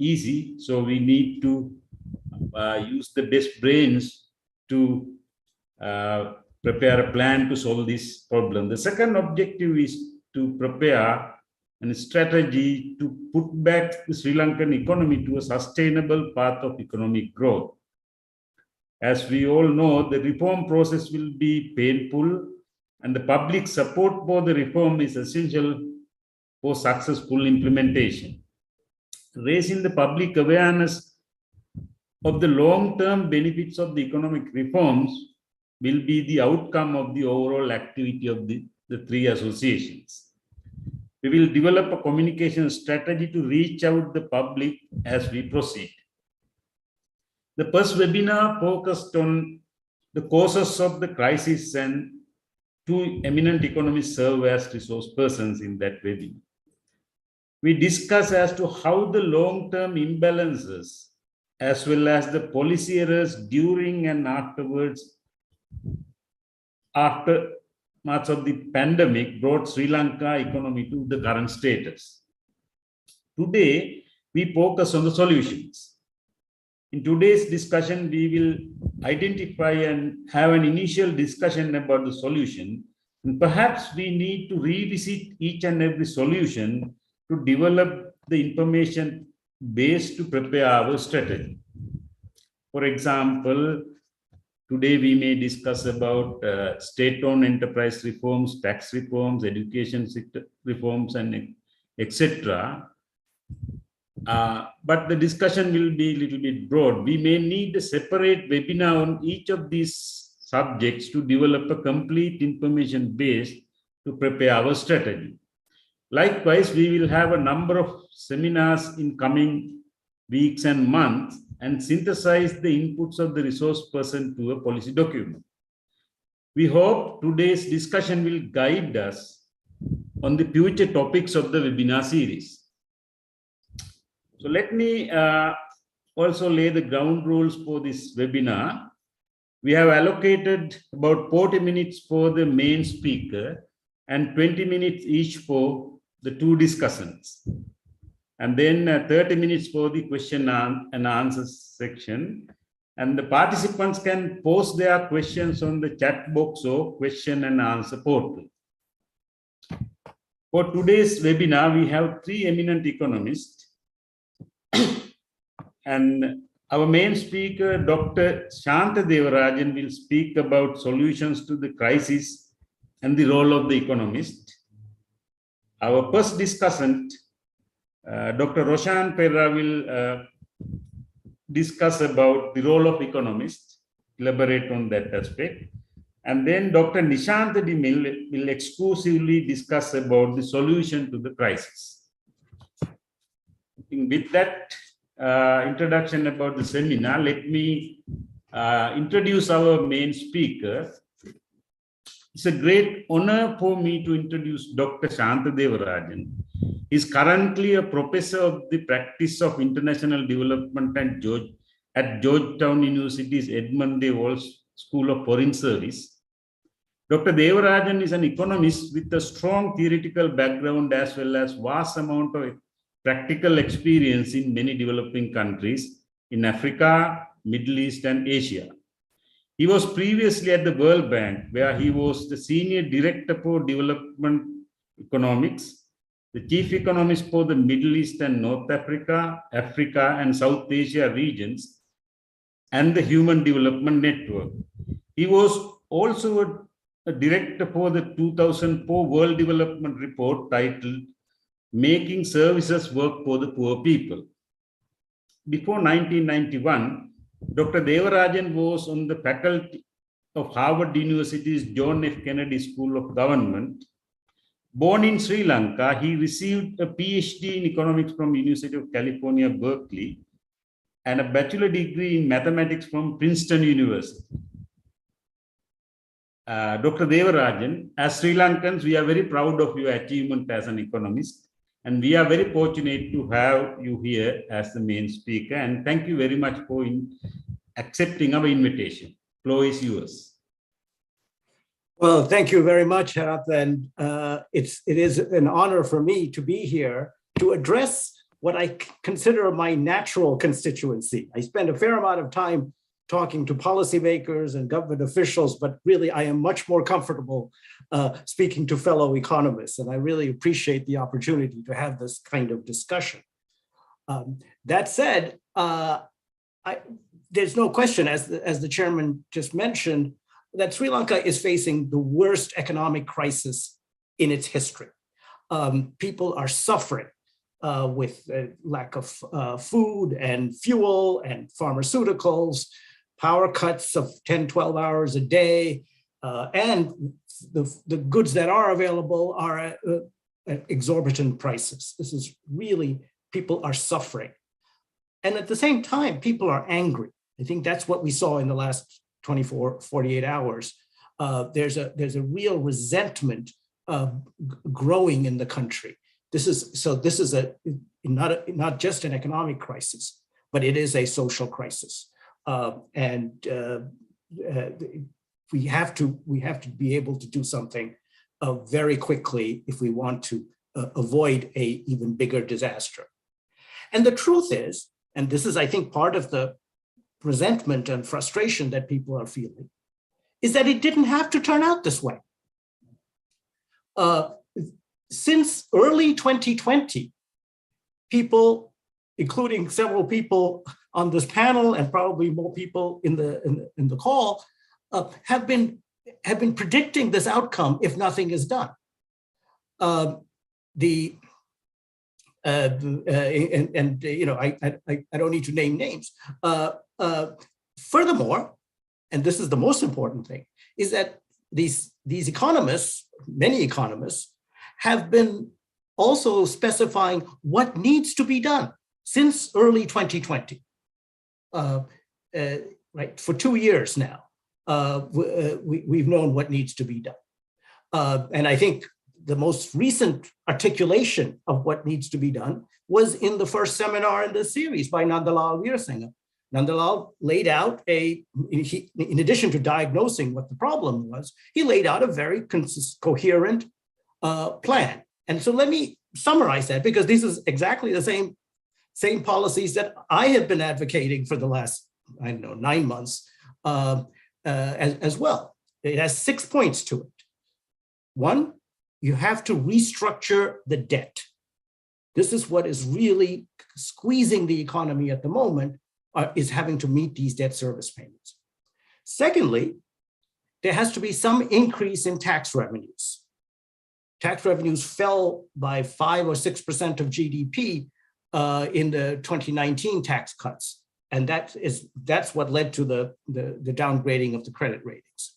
easy. So we need to use the best brains to prepare a plan to solve this problem. The second objective is to prepare a strategy to put back the Sri Lankan economy to a sustainable path of economic growth. As we all know, the reform process will be painful, and the public support for the reform is essential for successful implementation. Raising the public awareness of the long-term benefits of the economic reforms will be the outcome of the overall activity of the three associations. We will develop a communication strategy to reach out the public as we proceed. The first webinar focused on the causes of the crisis, and two eminent economists serve as resource persons in that webinar. We discuss as to how the long-term imbalances as well as the policy errors during and afterwards, after much of the pandemic, brought Sri Lanka economy to the current status. Today, we focus on the solutions. In today's discussion, we will identify and have an initial discussion about the solution, and perhaps we need to revisit each and every solution to develop the information base to prepare our strategy. For example, today we may discuss about state-owned enterprise reforms, tax reforms, education sector reforms, and etc. But the discussion will be a little bit broad. We may need a separate webinar on each of these subjects to develop a complete information base to prepare our strategy. Likewise, we will have a number of seminars in coming weeks and months and synthesize the inputs of the resource person to a policy document. We hope today's discussion will guide us on the future topics of the webinar series. So let me also lay the ground rules for this webinar. We have allocated about 40 minutes for the main speaker and 20 minutes each for the two discussants, and then 30 minutes for the question and answer section. And the participants can post their questions on the chat box or question and answer portal. For today's webinar, we have three eminent economists. And our main speaker, Dr. Shantha Devarajan, will speak about solutions to the crisis and the role of the economist. Our first discussant, Dr. Roshan Perra, will discuss about the role of economists, elaborate on that aspect. And then Dr. Nishant Dimil will exclusively discuss about the solution to the crisis. With that introduction about the seminar, let me introduce our main speaker. It's a great honor for me to introduce Dr. Shantha Devarajan. He is currently a professor of the practice of international development at Georgetown University's Edmund de Walsh School of Foreign Service. Dr. Devarajan is an economist with a strong theoretical background as well as vast amount of practical experience in many developing countries in Africa, Middle East, and Asia. He was previously at the World Bank, where he was the Senior Director for Development Economics, the Chief Economist for the Middle East and North Africa, Africa, and South Asia regions, and the Human Development Network. He was also a director for the 2004 World Development Report titled Making Services Work for the Poor People. Before 1991, Dr. Devarajan was on the faculty of Harvard University's John F. Kennedy School of Government. Born in Sri Lanka, he received a PhD in economics from University of California, Berkeley, and a bachelor degree in mathematics from Princeton University. Dr. Devarajan, as Sri Lankans, we are very proud of your achievement as an economist, and we are very fortunate to have you here as the main speaker. And thank you very much for accepting our invitation. Floor is yours. Well, thank you very much, Harat. And it is an honor for me to be here to address what I consider my natural constituency. I spend a fair amount of time talking to policymakers and government officials, but really I am much more comfortable speaking to fellow economists, and I really appreciate the opportunity to have this kind of discussion. That said, there's no question, as the chairman just mentioned, that Sri Lanka is facing the worst economic crisis in its history. People are suffering with lack of food and fuel and pharmaceuticals, power cuts of 10, 12 hours a day, and the goods that are available are at exorbitant prices. This is really, people are suffering. And at the same time, people are angry. I think that's what we saw in the last 24, 48 hours. There's a real resentment growing in the country. This is not just an economic crisis, but it is a social crisis. We have to be able to do something very quickly if we want to avoid a even bigger disaster. And the truth is, and this is, I think, part of the resentment and frustration that people are feeling, is that it didn't have to turn out this way. Since early 2020, people, including several people on this panel and probably more people in the call, have been predicting this outcome if nothing is done. I don't need to name names. Furthermore, and this is the most important thing, is that these economists, many economists, have been also specifying what needs to be done since early 2020, right? For 2 years now, we've known what needs to be done. And I think the most recent articulation of what needs to be done was in the first seminar in this series by Nandalal Veerasinghe. Nandalal laid out in addition to diagnosing what the problem was, he laid out a very coherent plan. And so let me summarize that, because this is exactly the same policies that I have been advocating for the last, 9 months as well. It has 6 points to it. 1, you have to restructure the debt. This is what is really squeezing the economy at the moment, is having to meet these debt service payments. Secondly, there has to be some increase in tax revenues. Tax revenues fell by 5 or 6% of GDP in the 2019 tax cuts. And that's what led to the downgrading of the credit ratings.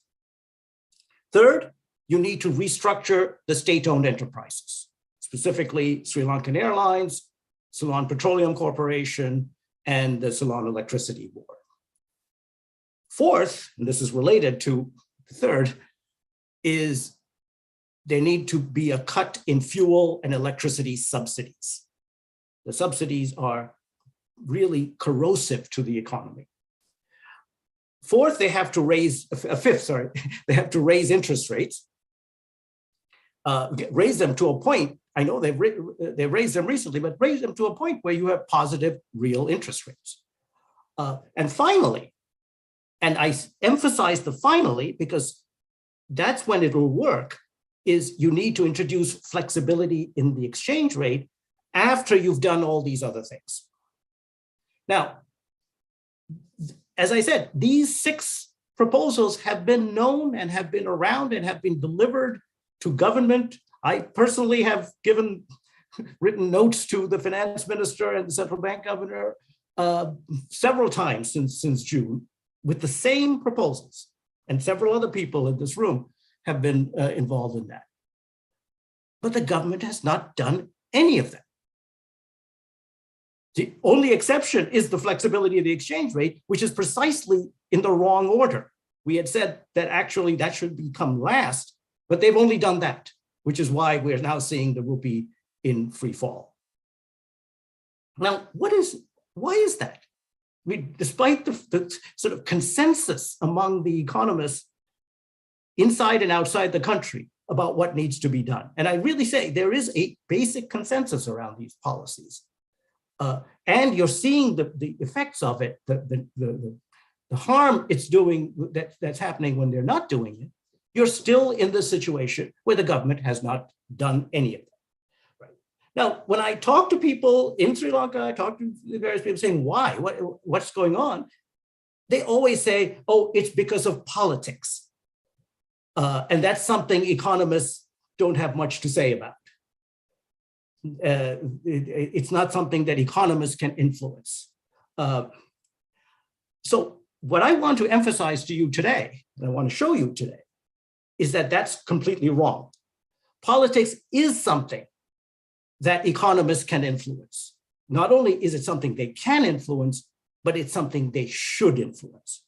Third, you need to restructure the state-owned enterprises, specifically Sri Lankan Airlines, Ceylon Petroleum Corporation, and the Ceylon Electricity Board. Fourth, and this is related to the third, is there need to be a cut in fuel and electricity subsidies. The subsidies are really corrosive to the economy. Fifth, they have to raise interest rates, raise them to a point, I know they've raised them recently, but raise them to a point where you have positive real interest rates. And finally, and I emphasize the finally because that's when it will work, is you need to introduce flexibility in the exchange rate after you've done all these other things. Now, as I said, these 6 proposals have been known and have been around and have been delivered to government. I personally have written notes to the finance minister and the central bank governor several times since June with the same proposals, and several other people in this room have been involved in that. But the government has not done any of them. The only exception is the flexibility of the exchange rate, which is precisely in the wrong order. We had said that actually that should become last, but they've only done that, which is why we're now seeing the rupee in free fall. Now, why is that? Despite the sort of consensus among the economists inside and outside the country about what needs to be done, and I really say there is a basic consensus around these policies, and you're seeing the effects of it, the harm it's doing that's happening when they're not doing it, you're still in the situation where the government has not done any of that. Right. Now, when I talk to people in Sri Lanka, I talk to various people saying, why? What's going on? They always say, oh, it's because of politics. And that's something economists don't have much to say about. It's not something that economists can influence. So what I want to emphasize to you today, and I want to show you today, is that that's completely wrong. Politics is something that economists can influence. Not only is it something they can influence, but it's something they should influence.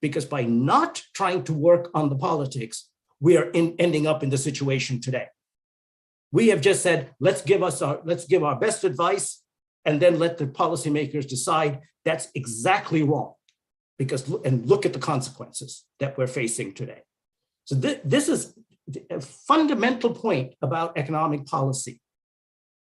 Because by not trying to work on the politics, we are ending up in the situation today. We have just said, let's give our best advice and then let the policymakers decide. That's exactly wrong. And look at the consequences that we're facing today. So this is a fundamental point about economic policy,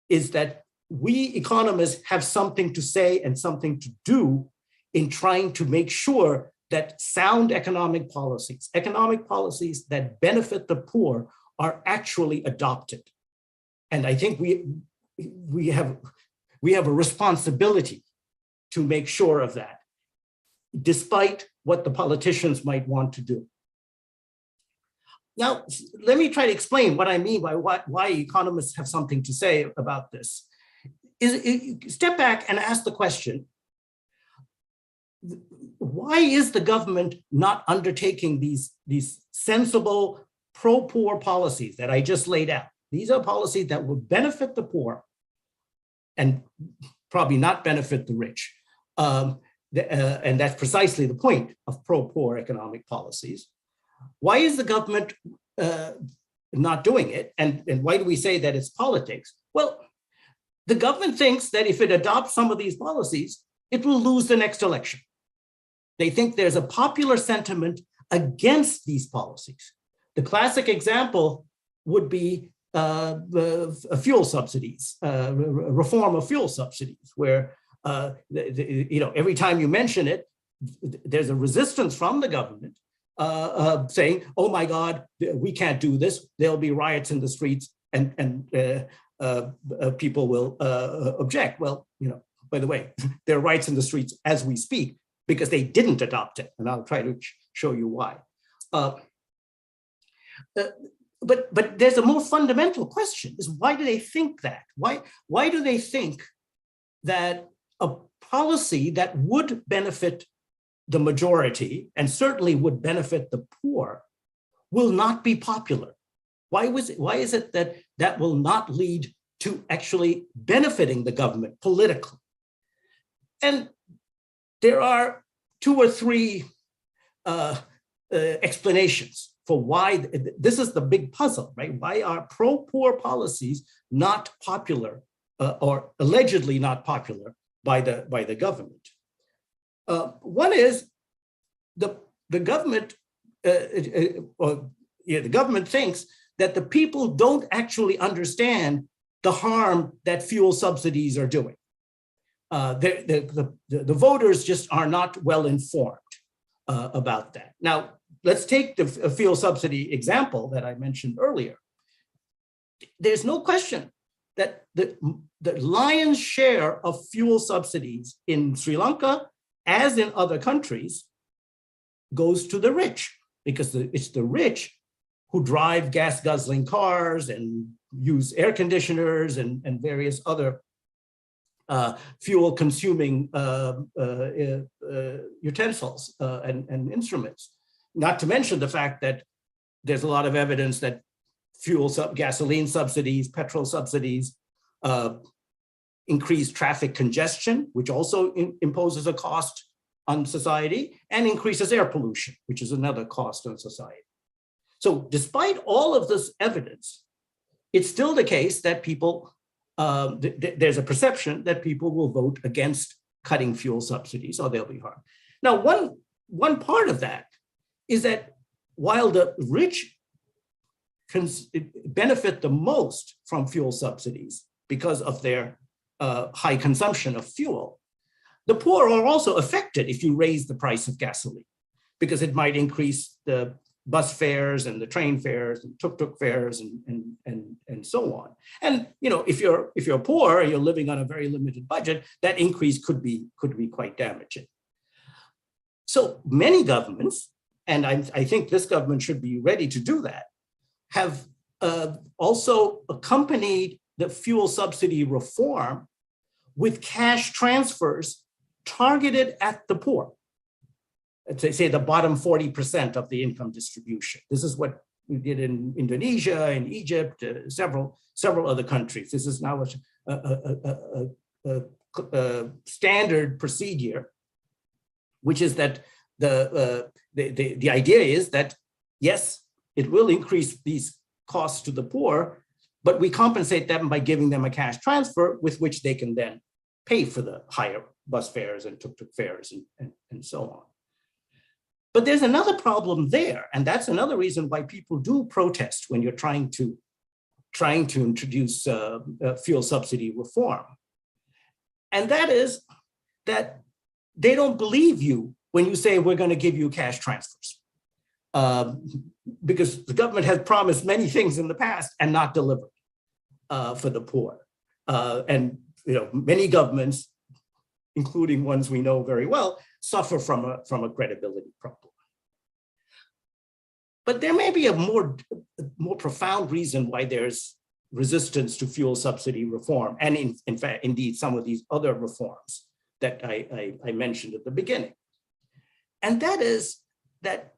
is that we economists have something to say and something to do in trying to make sure that sound economic policies that benefit the poor, are actually adopted. And I think we have a responsibility to make sure of that, despite what the politicians might want to do. Now, let me try to explain what I mean by why economists have something to say about this. Step back and ask the question, why is the government not undertaking these sensible pro-poor policies that I just laid out? These are policies that will benefit the poor and probably not benefit the rich. And that's precisely the point of pro-poor economic policies. Why is the government not doing it? And why do we say that it's politics? Well, the government thinks that if it adopts some of these policies, it will lose the next election. They think there's a popular sentiment against these policies. The classic example would be fuel subsidies, reform of fuel subsidies, where every time you mention it, there's a resistance from the government saying, "Oh my God, we can't do this. There'll be riots in the streets, and people will object." Well, by the way, there are riots in the streets as we speak because they didn't adopt it, and I'll try to show you why. But there's a more fundamental question: is why do they think that? Why do they think that a policy that would benefit the majority and certainly would benefit the poor will not be popular? Why is it that will not lead to actually benefiting the government politically? And there are two or three explanations for why this is the big puzzle, right? Why are pro-poor policies not popular or allegedly not popular by the government? One is the government, the government thinks that the people don't actually understand the harm that fuel subsidies are doing. The voters just are not well informed about that. Now, let's take the fuel subsidy example that I mentioned earlier. There's no question that the lion's share of fuel subsidies in Sri Lanka, as in other countries, goes to the rich, because it's the rich who drive gas-guzzling cars and use air conditioners and various other fuel-consuming utensils and instruments. Not to mention the fact that there's a lot of evidence that gasoline subsidies, petrol subsidies, increase traffic congestion, which also imposes a cost on society, and increases air pollution, which is another cost on society. So despite all of this evidence, it's still the case that people, there's a perception that people will vote against cutting fuel subsidies or they'll be harmed. Now, one part of that is that while the rich can benefit the most from fuel subsidies because of their high consumption of fuel. The poor are also affected if you raise the price of gasoline, because it might increase the bus fares and the train fares and tuk-tuk fares and so on. And if you're poor and you're living on a very limited budget, that increase could be quite damaging. So many governments, and I think this government should be ready to do that, have also accompanied the fuel subsidy reform with cash transfers targeted at the poor. Let's say the bottom 40% of the income distribution. This is what we did in Indonesia, in Egypt, several other countries. This is now a standard procedure, which is that the idea is that, yes, it will increase these costs to the poor, but we compensate them by giving them a cash transfer with which they can then pay for the higher bus fares and tuk-tuk fares and so on. But there's another problem there, and that's another reason why people do protest when you're trying to introduce fuel subsidy reform. And that is that they don't believe you when you say we're going to give you cash transfers, because the government has promised many things in the past and not delivered for the poor. And many governments, including ones we know very well, suffer from a credibility problem. But there may be a more profound reason why there's resistance to fuel subsidy reform, and in fact, indeed, some of these other reforms that I mentioned at the beginning. And that is that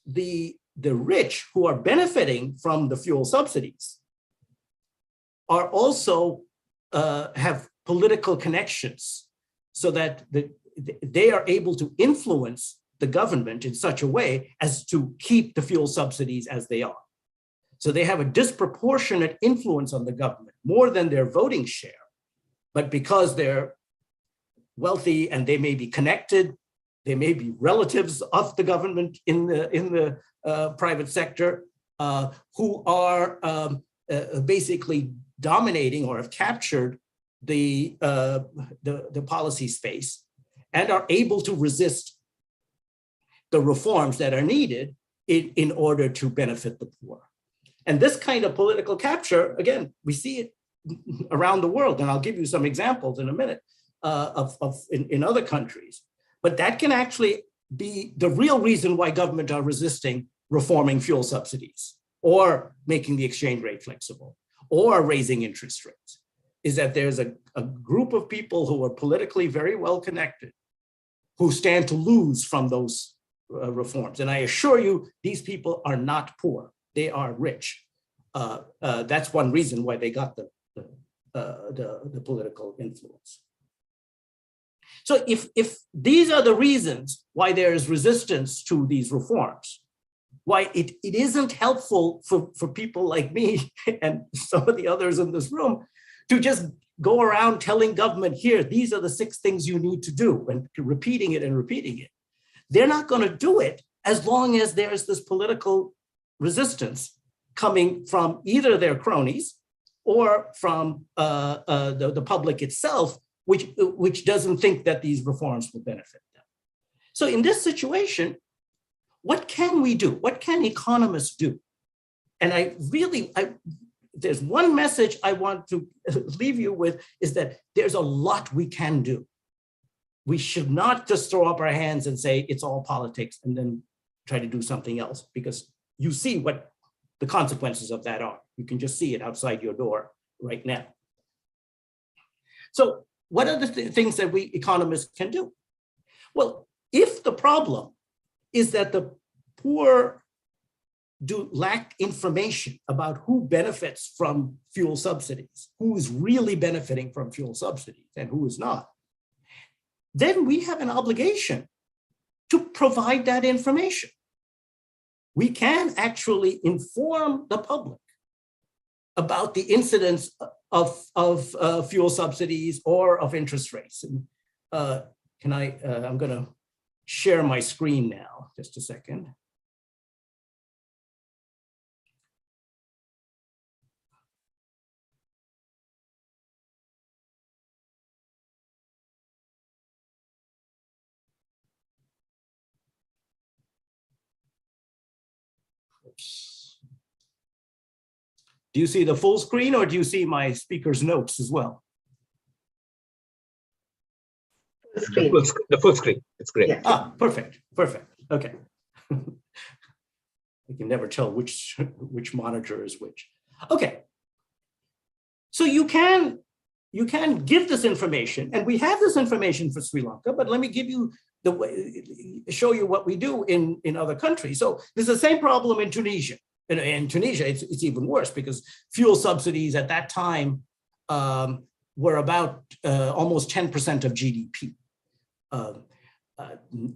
the rich who are benefiting from the fuel subsidies are also have political connections, so that they are able to influence the government in such a way as to keep the fuel subsidies as they are. So they have a disproportionate influence on the government, more than their voting share. But because they're wealthy and they may be connected, they may be relatives of the government in the private sector, who are basically dominating or have captured the policy space and are able to resist the reforms that are needed in order to benefit the poor. And this kind of political capture, again, we see it around the world, and I'll give you some examples in a minute in other countries. But that can actually be the real reason why governments are resisting reforming fuel subsidies or making the exchange rate flexible or raising interest rates, is that there's a group of people who are politically very well connected who stand to lose from those reforms. And I assure you, these people are not poor. They are rich. That's one reason why they got the political influence. So if these are the reasons why there is resistance to these reforms, why it isn't helpful for people like me and some of the others in this room to just go around telling government, here, these are the 6 things you need to do, and repeating it and repeating it. They're not going to do it as long as there's this political resistance coming from either their cronies or from the public itself, which doesn't think that these reforms will benefit them. So in this situation, what can we do? What can economists do? And there's one message I want to leave you with, is that there's a lot we can do. We should not just throw up our hands and say it's all politics and then try to do something else, because you see what the consequences of that are. You can just see it outside your door right now. So what are the things that we economists can do? Well, if the problem is that the poor lack information about who benefits from fuel subsidies, who is really benefiting from fuel subsidies and who is not, then we have an obligation to provide that information. We can actually inform the public about the incidence of fuel subsidies or of interest rates. And, I'm going to share my screen now, just a second. oops. Do you see the full screen or do you see my speaker's notes as well? The full screen. It's great. Yeah. Ah, perfect, perfect. Okay. I can never tell which monitor is which. Okay. So you can give this information, and we have this information for Sri Lanka, but let me give you the way, show you what we do in other countries. So there's the same problem in Tunisia. In Tunisia, it's even worse because fuel subsidies at that time were about almost 10% of GDP.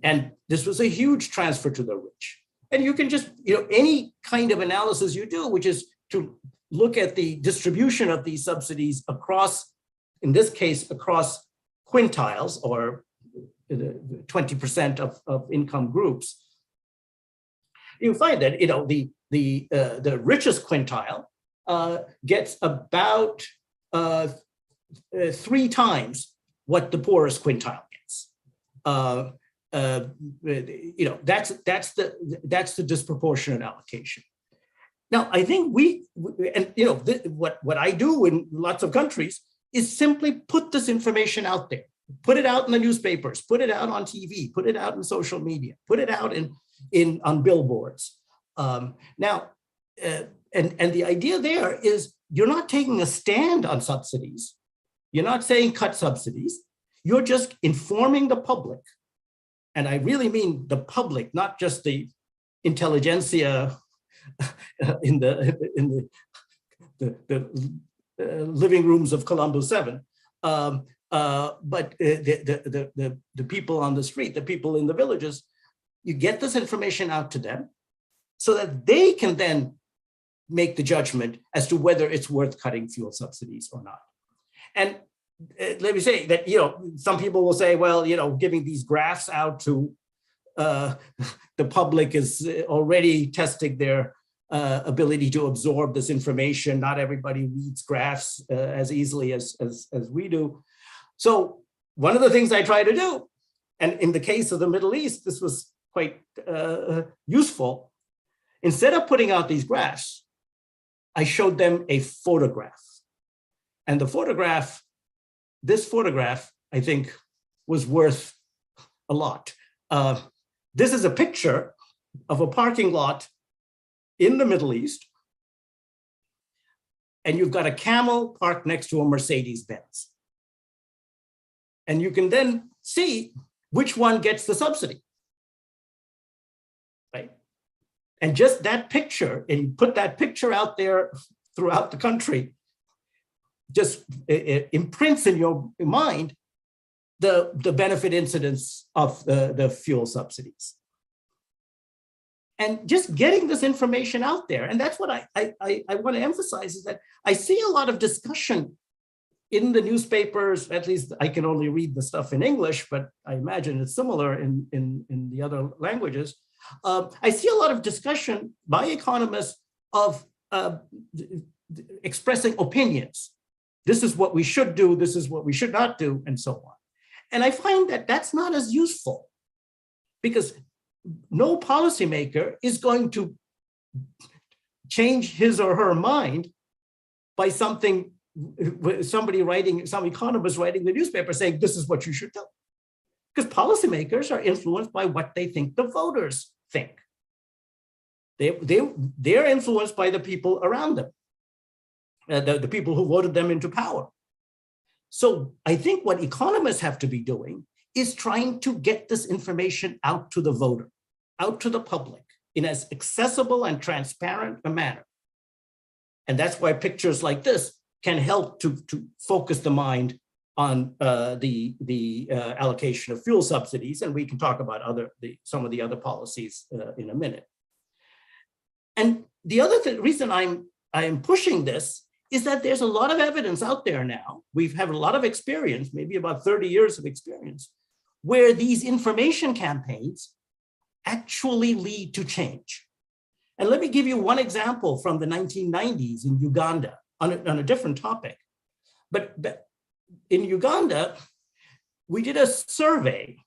And this was a huge transfer to the rich. And you can just, any kind of analysis you do, which is to look at the distribution of these subsidies across, in this case, across quintiles or 20% of income groups, you find that, the richest quintile gets about 3 times what the poorest quintile gets. That's the disproportionate allocation. Now, I think what I do in lots of countries is simply put this information out there, put it out in the newspapers, put it out on TV, put it out in social media, put it out on billboards. Now, and the idea there is you're not taking a stand on subsidies. You're not saying cut subsidies. You're just informing the public. And I really mean the public, not just the intelligentsia in the living rooms of Colombo 7, but the people on the street, the people in the villages. You get this information out to them so that they can then make the judgment as to whether it's worth cutting fuel subsidies or not. And let me say that, some people will say, well, giving these graphs out to the public is already testing their ability to absorb this information. Not everybody reads graphs as easily as we do. So one of the things I try to do, and in the case of the Middle East, this was quite useful. Instead of putting out these graphs, I showed them a photograph. And this photograph, I think, was worth a lot. This is a picture of a parking lot in the Middle East. And you've got a camel parked next to a Mercedes-Benz. And you can then see which one gets the subsidy. Right? And just that picture, and you put that picture out there throughout the country, just it imprints in your mind the benefit incidence of the fuel subsidies. And just getting this information out there, and that's what I want to emphasize, is that I see a lot of discussion in the newspapers. At least I can only read the stuff in English, but I imagine it's similar in the other languages. I see a lot of discussion by economists of expressing opinions. This is what we should do, this is what we should not do, and so on. And I find that that's not as useful, because no policymaker is going to change his or her mind by somebody writing, some economist writing the newspaper saying this is what you should do. Because policymakers are influenced by what they think the voters think. They're influenced by the people around them, the people who voted them into power. So I think what economists have to be doing is trying to get this information out to the voter, out to the public in as accessible and transparent a manner. And that's why pictures like this can help to focus the mind on the allocation of fuel subsidies. And we can talk about some of the other policies in a minute. And the other reason I'm pushing this is that there's a lot of evidence out there now. We've had a lot of experience, maybe about 30 years of experience, where these information campaigns actually lead to change. And let me give you one example from the 1990s in Uganda on a different topic. But in Uganda, we did a survey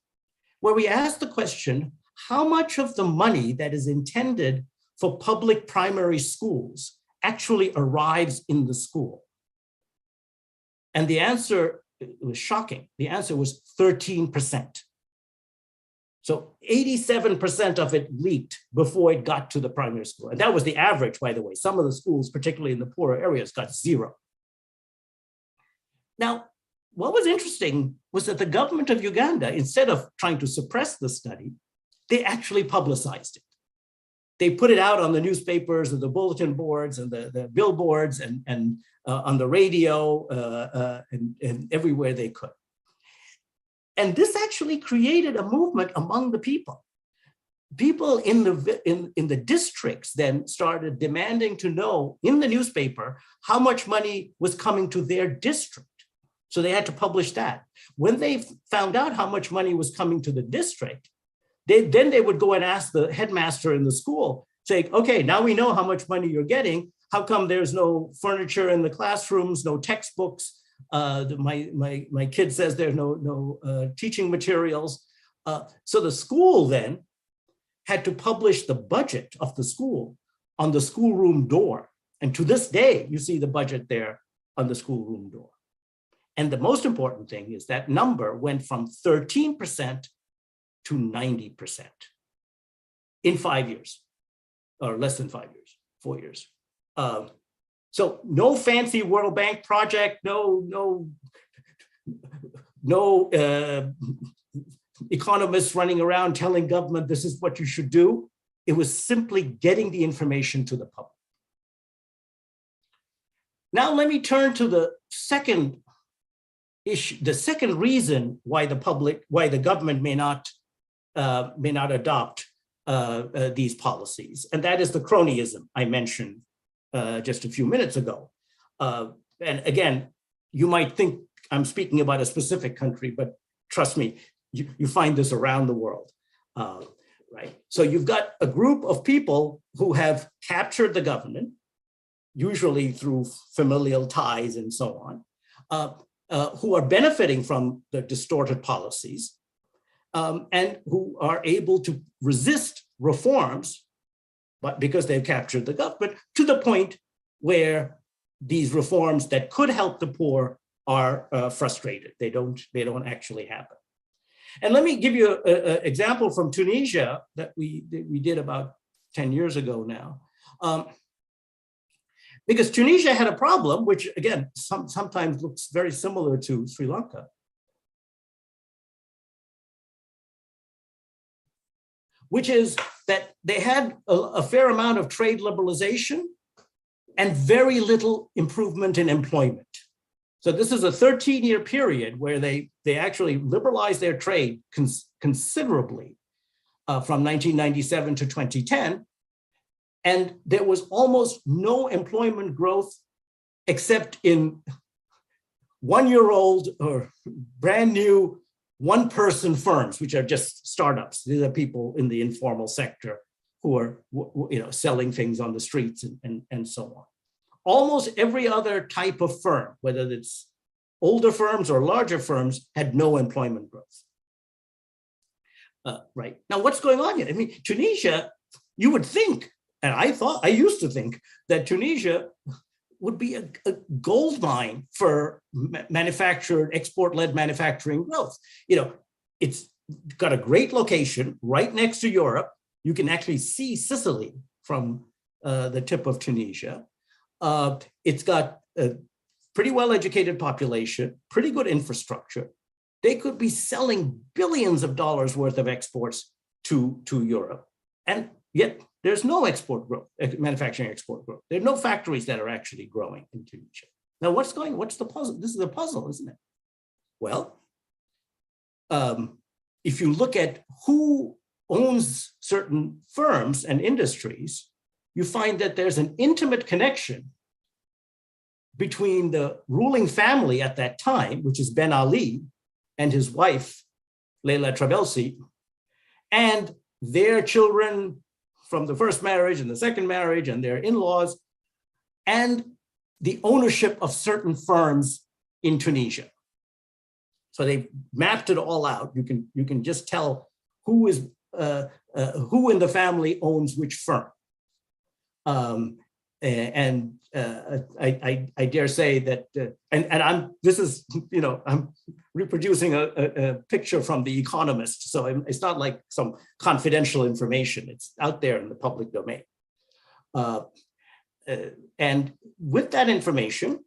where we asked the question, how much of the money that is intended for public primary schools actually arrives in the school? And the answer was shocking. The answer was 13%. So 87% of it leaked before it got to the primary school. And that was the average, by the way. Some of the schools, particularly in the poorer areas, got 0. Now, what was interesting was that the government of Uganda, instead of trying to suppress the study, they actually publicized it. They put it out on the newspapers and the bulletin boards and the billboards and on the radio and everywhere they could. And this actually created a movement among the people. People in the districts then started demanding to know in the newspaper how much money was coming to their district. So they had to publish that. When they found out how much money was coming to the district, then they would go and ask the headmaster in the school, say, okay, now we know how much money you're getting. How come there's no furniture in the classrooms, no textbooks? My kid says there's no teaching materials. So the school then had to publish the budget of the school on the schoolroom door. And to this day, you see the budget there on the schoolroom door. And the most important thing is that number went from 13% to 90% in 5 years, or less than 5 years, 4 years. So no fancy World Bank project, no economists running around telling government this is what you should do. It was simply getting the information to the public. Now let me turn to the second issue, the second reason why the government may not adopt these policies, and that is the cronyism I mentioned just a few minutes ago. And again, you might think I'm speaking about a specific country, but trust me, you find this around the world, right? So you've got a group of people who have captured the government, usually through familial ties and so on, who are benefiting from the distorted policies, and who are able to resist reforms, but because they've captured the government, to the point where these reforms that could help the poor are frustrated. They don't actually happen. And let me give you an example from Tunisia that we did about 10 years ago now. Because Tunisia had a problem, which again, sometimes looks very similar to Sri Lanka. Which is that they had a fair amount of trade liberalization and very little improvement in employment. So this is a 13-year period where they actually liberalized their trade considerably from 1997 to 2010. And there was almost no employment growth except in one-year-old or brand new one-person firms, which are just startups. These are people in the informal sector who are selling things on the streets and so on. Almost every other type of firm, whether it's older firms or larger firms, had no employment growth. Right. Now, what's going on here? I mean, Tunisia, you would think, and I used to think that Tunisia would be a gold mine for manufactured, export-led manufacturing growth. It's got a great location right next to Europe. You can actually see Sicily from the tip of Tunisia. It's got a pretty well-educated population, pretty good infrastructure. They could be selling billions of dollars worth of exports to Europe. And yet there's no export growth, manufacturing export growth. There are no factories that are actually growing in Tunisia. Now, what's the puzzle? This is a puzzle, isn't it? Well, if you look at who owns certain firms and industries, you find that there's an intimate connection between the ruling family at that time, which is Ben Ali and his wife, Leila Trabelsi, and their children from the first marriage and the second marriage and their in-laws, and the ownership of certain firms in Tunisia. So they mapped it all out. You can just tell who in the family owns which firm. I dare say that, I'm reproducing a picture from the Economist, so it's not like some confidential information. It's out there in the public domain. And with that information,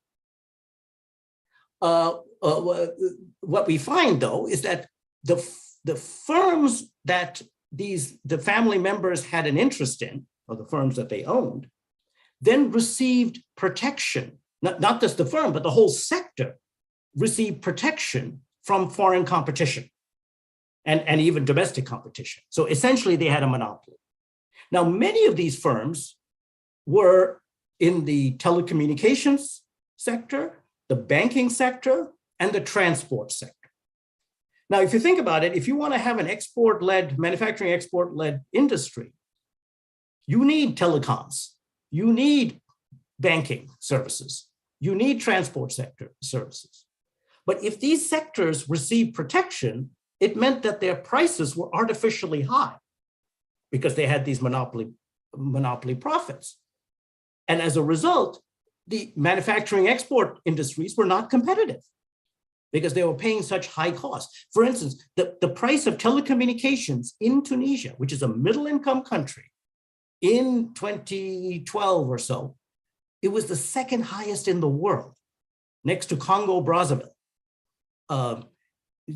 what we find, though, is that the firms that the family members had an interest in, or the firms that they owned, then received protection. Not just the firm, but the whole sector received protection from foreign competition and even domestic competition. So essentially, they had a monopoly. Now, many of these firms were in the telecommunications sector, the banking sector, and the transport sector. Now, if you think about it, if you want to have an export-led, manufacturing export-led industry, you need telecoms, you need banking services, you need transport sector services. But if these sectors received protection, it meant that their prices were artificially high because they had these monopoly profits. And as a result, the manufacturing export industries were not competitive because they were paying such high costs. For instance, the price of telecommunications in Tunisia, which is a middle-income country, in 2012 or so, it was the second highest in the world, next to Congo, Brazzaville.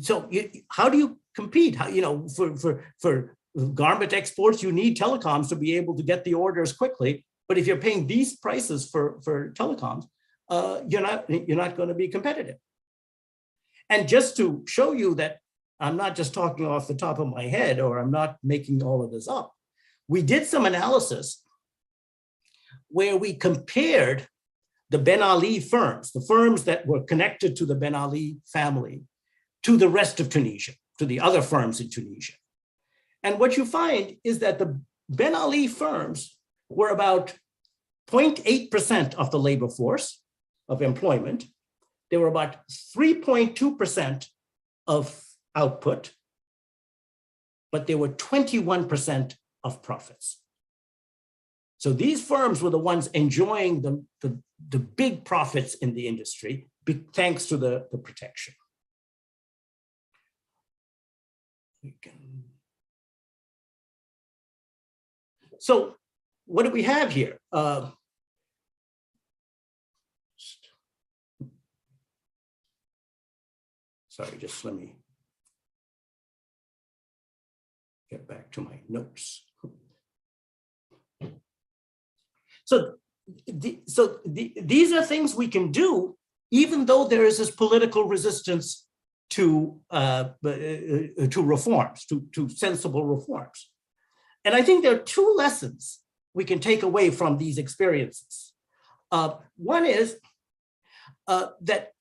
So how do you compete? For garment exports, you need telecoms to be able to get the orders quickly. But if you're paying these prices for telecoms, you're not going to be competitive. And just to show you that I'm not just talking off the top of my head, or I'm not making all of this up, we did some analysis where we compared the Ben Ali firms, the firms that were connected to the Ben Ali family, to the rest of Tunisia, to the other firms in Tunisia. And what you find is that the Ben Ali firms were about 0.8% of the labor force of employment. They were about 3.2% of output, but they were 21% of profits. So these firms were the ones enjoying the big profits in the industry, thanks to the protection. So what do we have here? Sorry, just let me get back to my notes. So these are things we can do, even though there is this political resistance to reforms, to sensible reforms. And I think there are two lessons we can take away from these experiences. One is that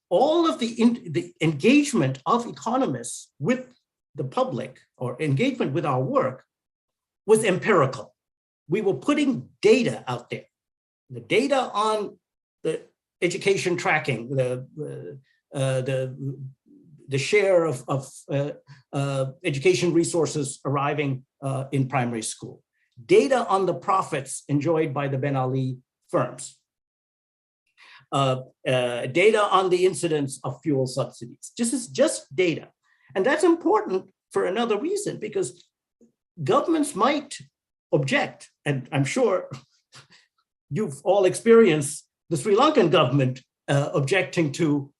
all of the engagement of economists with the public, or engagement with our work, was empirical. We were putting data out there, the data on the education tracking, the share of education resources arriving in primary school, data on the profits enjoyed by the Ben Ali firms, data on the incidence of fuel subsidies. This is just data. And that's important for another reason, because governments might object, and I'm sure you've all experienced the Sri Lankan government objecting to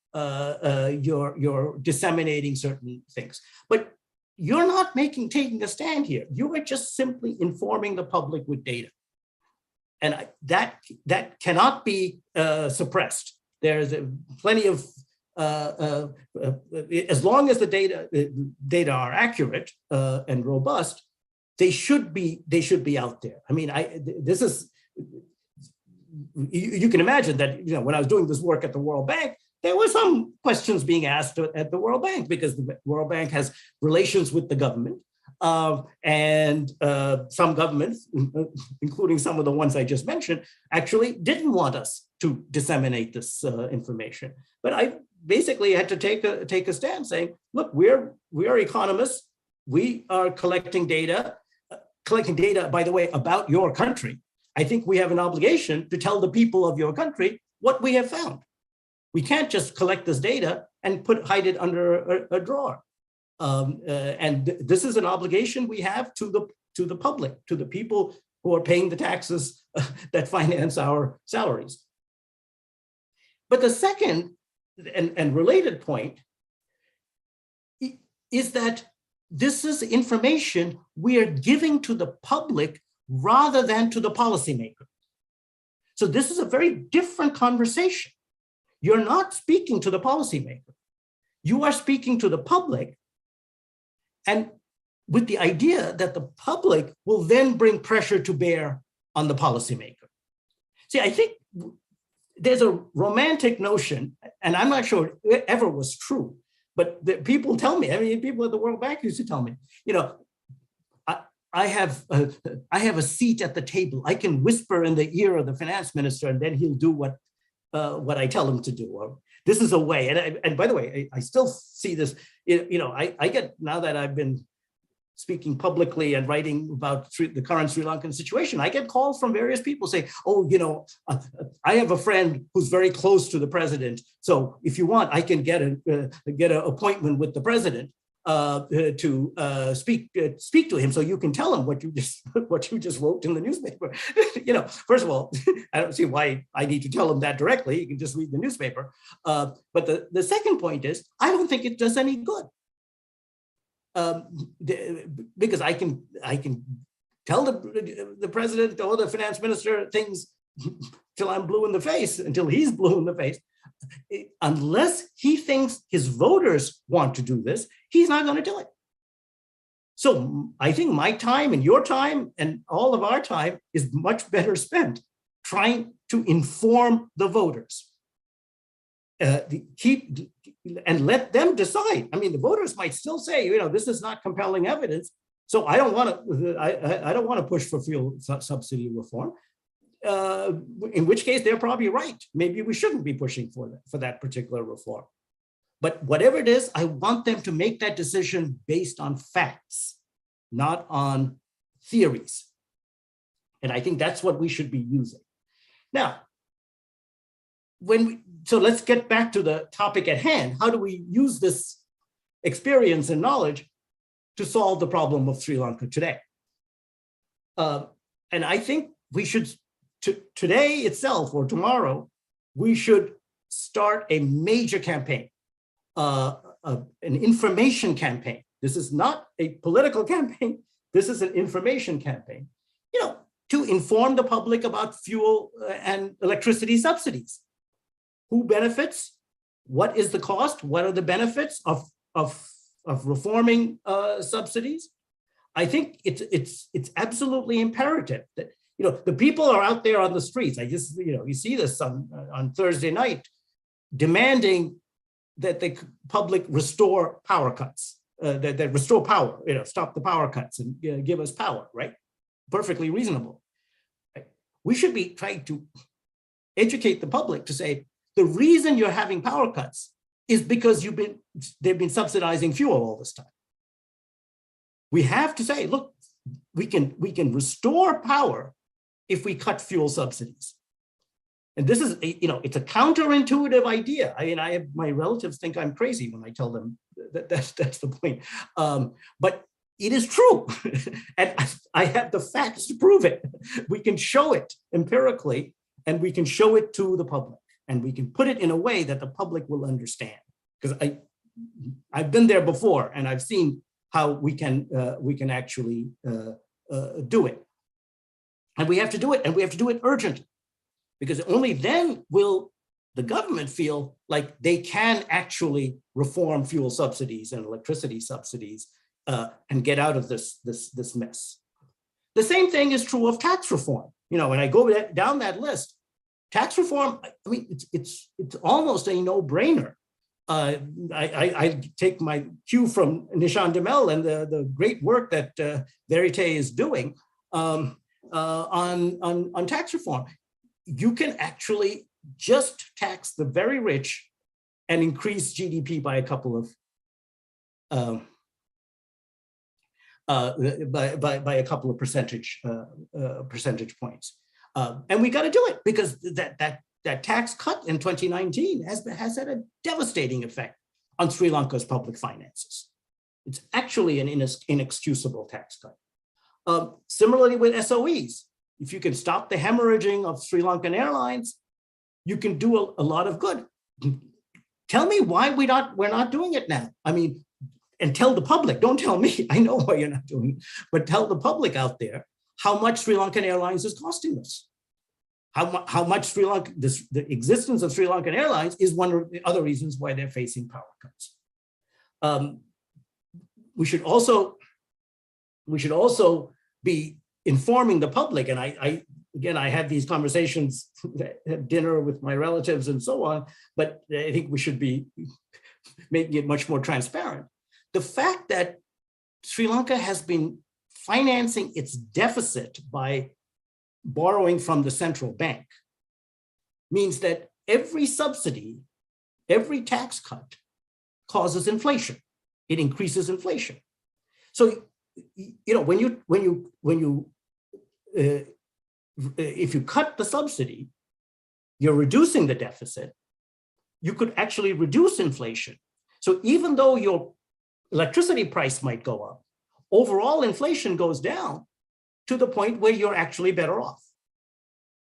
your disseminating certain things. But you're not taking a stand here. You are just simply informing the public with data. And that cannot be suppressed. There's plenty of, as long as the data are accurate and robust, they should be out there. I mean, this is, you can imagine that, when I was doing this work at the World Bank, there were some questions being asked at the World Bank, because the World Bank has relations with the government. And some governments, including some of the ones I just mentioned, actually didn't want us to disseminate this information. But I basically had to take a stand saying, look, we are economists. We are collecting data, by the way, about your country. I think we have an obligation to tell the people of your country what we have found. We can't just collect this data and hide it under a drawer. And this is an obligation we have to the public, to the people who are paying the taxes that finance our salaries. But the second and related point is that this is information we are giving to the public rather than to the policymaker. So this is a very different conversation. You're not speaking to the policymaker. You are speaking to the public, and with the idea that the public will then bring pressure to bear on the policymaker. See, I think there's a romantic notion, and I'm not sure it ever was true, but people tell me, I mean, people at the World Bank used to tell me, you know, I have a seat at the table. I can whisper in the ear of the finance minister, and then he'll do what I tell him to do. Or this is a way. And by the way, I still see this. You know, I get, now that I've been speaking publicly and writing about the current Sri Lankan situation, I get calls from various people saying, "Oh, you know, I have a friend who's very close to the president. So if you want, I can get an appointment with the president." To speak to him, so you can tell him what you just wrote in the newspaper. You know, first of all, I don't see why I need to tell him that directly. You can just read the newspaper. But the second point is, I don't think it does any good, because I can tell the president or the finance minister things till I'm blue in the face, until he's blue in the face. Unless he thinks his voters want to do this, he's not going to do it. So I think my time and your time and all of our time is much better spent trying to inform the voters. And let them decide. I mean, the voters might still say, you know, this is not compelling evidence, so I don't want to. I don't want to push for fuel subsidy reform. In which case they're probably right. Maybe we shouldn't be pushing for that particular reform. But whatever it is, I want them to make that decision based on facts, not on theories. And I think that's what we should be using. Now, so let's get back to the topic at hand. How do we use this experience and knowledge to solve the problem of Sri Lanka today? And I think we should, today itself or tomorrow, we should start a major campaign, an information campaign. This is not a political campaign. This is an information campaign, you know, to inform the public about fuel and electricity subsidies. Who benefits? What is the cost? What are the benefits of reforming subsidies? I think it's absolutely imperative that, you know, the people are out there on the streets. I just, you know, you see this on Thursday night, demanding that the public restore power cuts, that restore power, you know, stop the power cuts and give us power, right? Perfectly reasonable. Right? We should be trying to educate the public to say, the reason you're having power cuts is because they've been subsidizing fuel all this time. We have to say, look, we can restore power if we cut fuel subsidies. And this is, you know, it's a counterintuitive idea. I mean, my relatives think I'm crazy when I tell them that's the point. But it is true. And I have the facts to prove it. We can show it empirically, and we can show it to the public, and we can put it in a way that the public will understand. Because I've been there before, and I've seen how we can actually do it. And we have to do it, and we have to do it urgently, because only then will the government feel like they can actually reform fuel subsidies and electricity subsidies and get out of this mess. The same thing is true of tax reform. You know, when I go down that list, tax reform, I mean, it's almost a no-brainer. I take my cue from Nishan Demel and the great work that Verite is doing on tax reform. You can actually just tax the very rich and increase GDP by a couple of by a couple of percentage points. And we got to do it because that tax cut in 2019 has had a devastating effect on Sri Lanka's public finances. It's actually an inexcusable tax cut. Similarly with SOEs, if you can stop the hemorrhaging of Sri Lankan airlines, you can do a lot of good. Tell me why we're not doing it now. I mean, and tell the public, don't tell me, I know why you're not doing it, but tell the public out there how much Sri Lankan Airlines is costing us. How much the existence of Sri Lankan Airlines is one of the other reasons why they're facing power cuts. We should also be informing the public, and I have these conversations at dinner with my relatives and so on, but I think we should be making it much more transparent. The fact that Sri Lanka has been financing its deficit by borrowing from the central bank means that every subsidy, every tax cut causes inflation. It increases inflation. So, if you cut the subsidy, you're reducing the deficit, you could actually reduce inflation. So even though your electricity price might go up, overall inflation goes down to the point where you're actually better off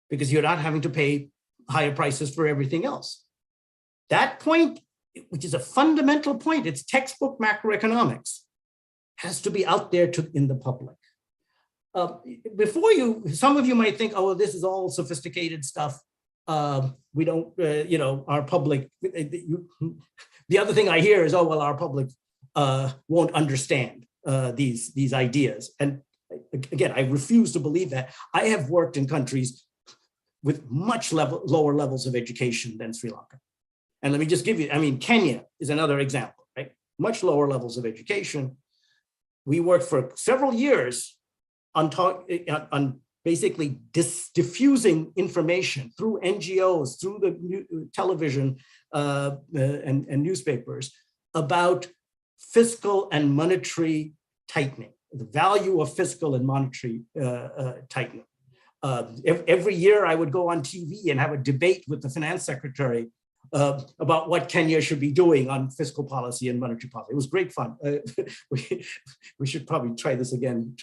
because you're not having to pay higher prices for everything else. That point, which is a fundamental point, it's textbook macroeconomics, has to be out there in the public. Some of you might think, oh, well, this is all sophisticated stuff. We don't, our public, the other thing I hear is, oh, well, our public won't understand these ideas. And again, I refuse to believe that. I have worked in countries with much lower levels of education than Sri Lanka. And let me just give you, Kenya is another example, right? Much lower levels of education. We worked for several years on basically diffusing information through NGOs, through the television and newspapers about fiscal and monetary tightening, the value of fiscal and monetary tightening. Every year I would go on TV and have a debate with the finance secretary about what Kenya should be doing on fiscal policy and monetary policy. It was great fun. We should probably try this again,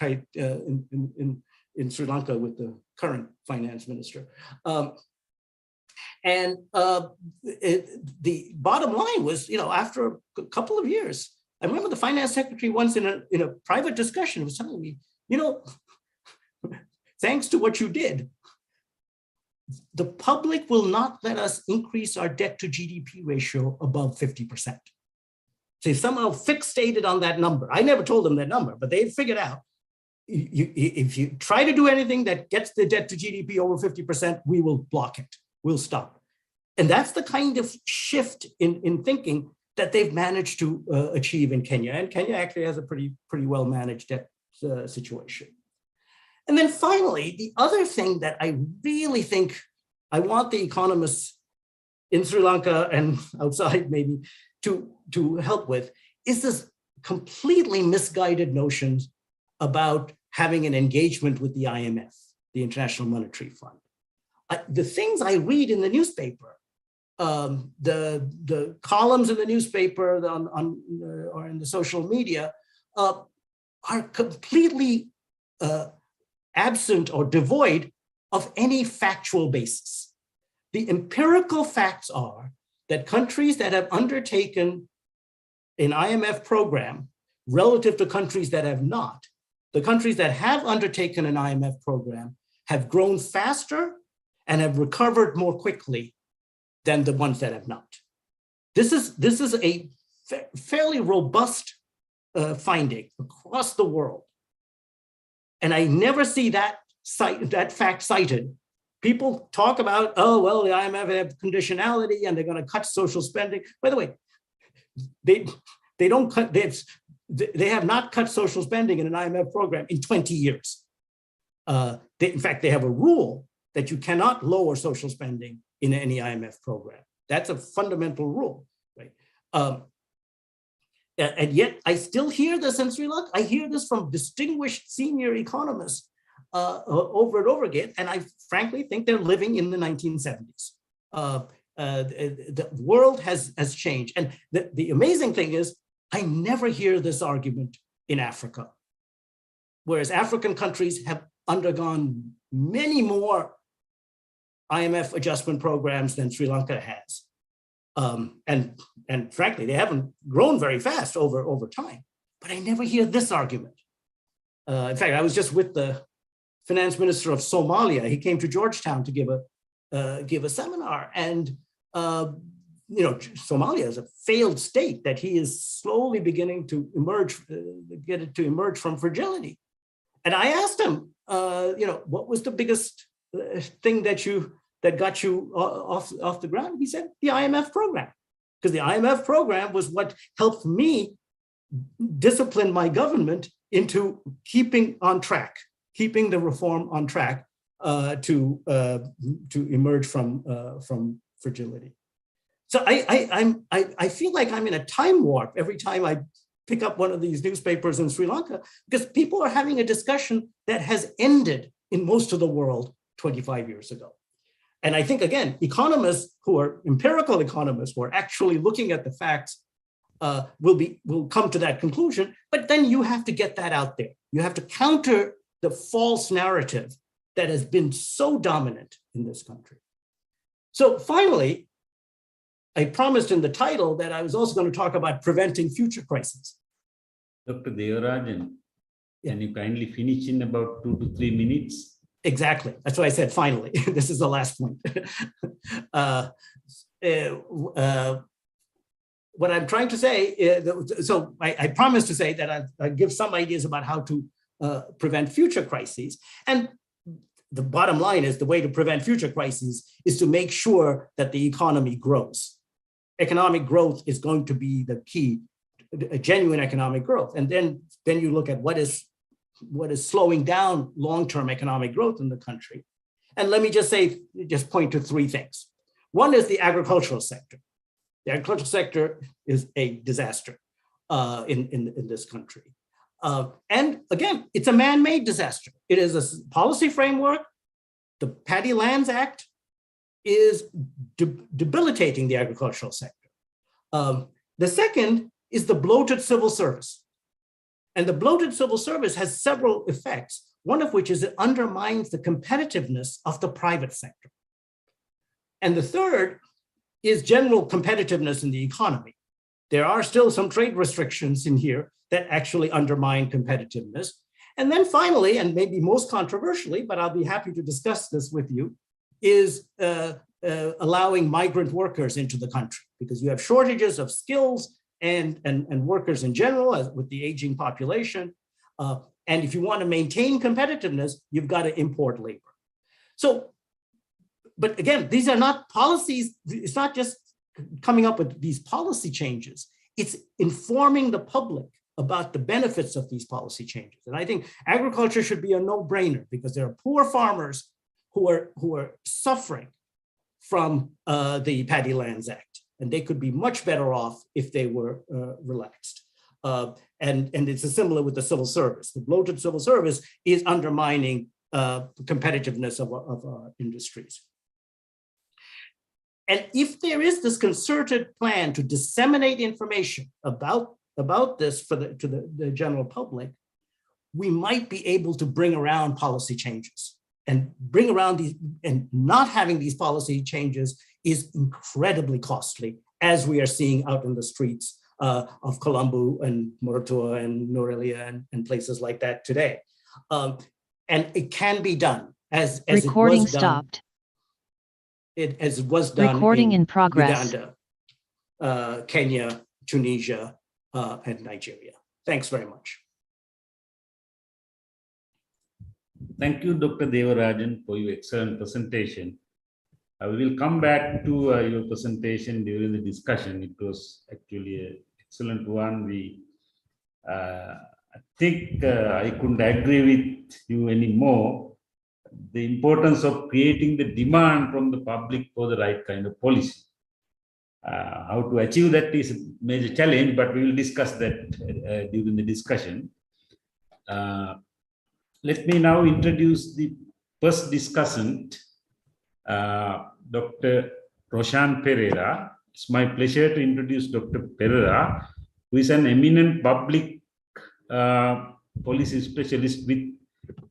in Sri Lanka with the current finance minister. The bottom line was, after a couple of years, I remember the finance secretary once in a private discussion was telling me, thanks to what you did, the public will not let us increase our debt to GDP ratio above 50%. They somehow fixated on that number. I never told them that number, but they figured out, if you try to do anything that gets the debt to GDP over 50%, we will block it, we'll stop. And that's the kind of shift in thinking that they've managed to achieve in Kenya. And Kenya actually has a pretty well managed debt situation. And then finally, the other thing that I really think I want the economists in Sri Lanka and outside maybe to help with is this completely misguided notions about having an engagement with the IMF, the International Monetary Fund. The things I read in the newspaper, the columns in the newspaper or in the social media are completely absent or devoid of any factual basis. The empirical facts are that countries that have undertaken an IMF program relative to countries that have not, the countries that have undertaken an IMF program have grown faster and have recovered more quickly than the ones that have not. This is a fairly robust finding across the world. And I never see that fact cited. People talk about, oh, well, the IMF have conditionality and they're going to cut social spending. By the way, they have not cut social spending in an IMF program in 20 years. In fact, they have a rule that you cannot lower social spending in any IMF program. That's a fundamental rule, right? And yet I still hear this in Sri Lanka. I hear this from distinguished senior economists over and over again. And I frankly think they're living in the 1970s. The world has changed. And the amazing thing is, I never hear this argument in Africa, whereas African countries have undergone many more IMF adjustment programs than Sri Lanka has. And frankly, they haven't grown very fast over time, but I never hear this argument. In fact, I was just with the finance minister of Somalia. He came to Georgetown to give a seminar, and Somalia is a failed state that he is slowly beginning to get it to emerge from fragility. And I asked him, what was the biggest thing that got you off the ground? He said, the IMF program, because the IMF program was what helped me discipline my government into keeping the reform on track to emerge from fragility. So I feel like I'm in a time warp every time I pick up one of these newspapers in Sri Lanka, because people are having a discussion that has ended in most of the world 25 years ago. And I think, again, economists who are empirical economists who are actually looking at the facts will come to that conclusion, but then you have to get that out there. You have to counter the false narrative that has been so dominant in this country. So finally, I promised in the title that I was also going to talk about preventing future crises. Dr. Devarajan, can you kindly finish in about 2 to 3 minutes? Exactly. That's why I said finally. This is the last point. What I'm trying to say, so I promised to say that I give some ideas about how to prevent future crises. And the bottom line is the way to prevent future crises is to make sure that the economy grows. Economic growth is going to be the key, a genuine economic growth. And then you look at what is slowing down long-term economic growth in the country. And let me just point to 3 things. One is the agricultural sector. The agricultural sector is a disaster in this country. And again, it's a man-made disaster. It is a policy framework. The Paddy Lands Act is debilitating the agricultural sector. The second is the bloated civil service. And the bloated civil service has several effects, one of which is it undermines the competitiveness of the private sector. And the third is general competitiveness in the economy. There are still some trade restrictions in here that actually undermine competitiveness. And then finally, and maybe most controversially, but I'll be happy to discuss this with you, is allowing migrant workers into the country, because you have shortages of skills and workers in general with the aging population. And if you want to maintain competitiveness, you've got to import labor. So, but again, these are not policies. It's not just coming up with these policy changes. It's informing the public about the benefits of these policy changes. And I think agriculture should be a no-brainer, because there are poor farmers who are suffering from the Paddy Lands Act, and they could be much better off if they were relaxed. And it's similar with the civil service. The bloated civil service is undermining competitiveness of our industries. And if there is this concerted plan to disseminate information about this to the general public, we might be able to bring around policy changes. And bring around these, and not having these policy changes is incredibly costly, as we are seeing out in the streets of Colombo and Morotoa and Norelia and places like that today. And it can be done as recording it was done. Stopped. As it was done Recording in progress. Uganda, Kenya, Tunisia, and Nigeria. Thanks very much. Thank you, Dr. Devarajan, for your excellent presentation. I will come back to your presentation during the discussion. It was actually an excellent one. I think I couldn't agree with you anymore. The importance of creating the demand from the public for the right kind of policy. How to achieve that is a major challenge, but we will discuss that during the discussion. Let me now introduce the first discussant, Dr. Roshan Pereira. It's my pleasure to introduce Dr. Pereira, who is an eminent public policy specialist with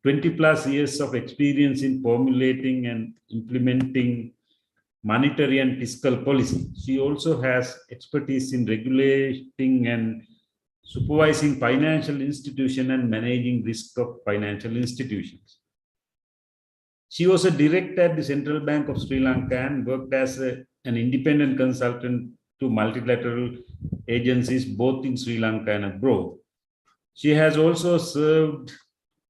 20 plus years of experience in formulating and implementing monetary and fiscal policy. She also has expertise in regulating and supervising financial institutions and managing risk of financial institutions. She was a director at the Central Bank of Sri Lanka and worked as an independent consultant to multilateral agencies both in Sri Lanka and abroad. She has also served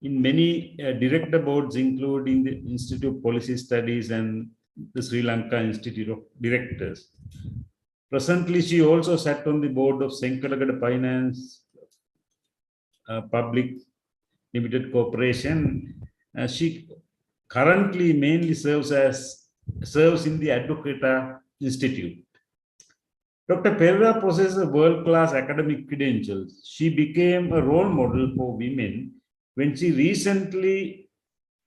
in many director boards, including the Institute of Policy Studies and the Sri Lanka Institute of Directors. Presently, she also sat on the board of Senkalagada Finance Public Limited Corporation. She currently mainly serves in the Advocata Institute. Dr. Pereira possesses world-class academic credentials. She became a role model for women when she recently,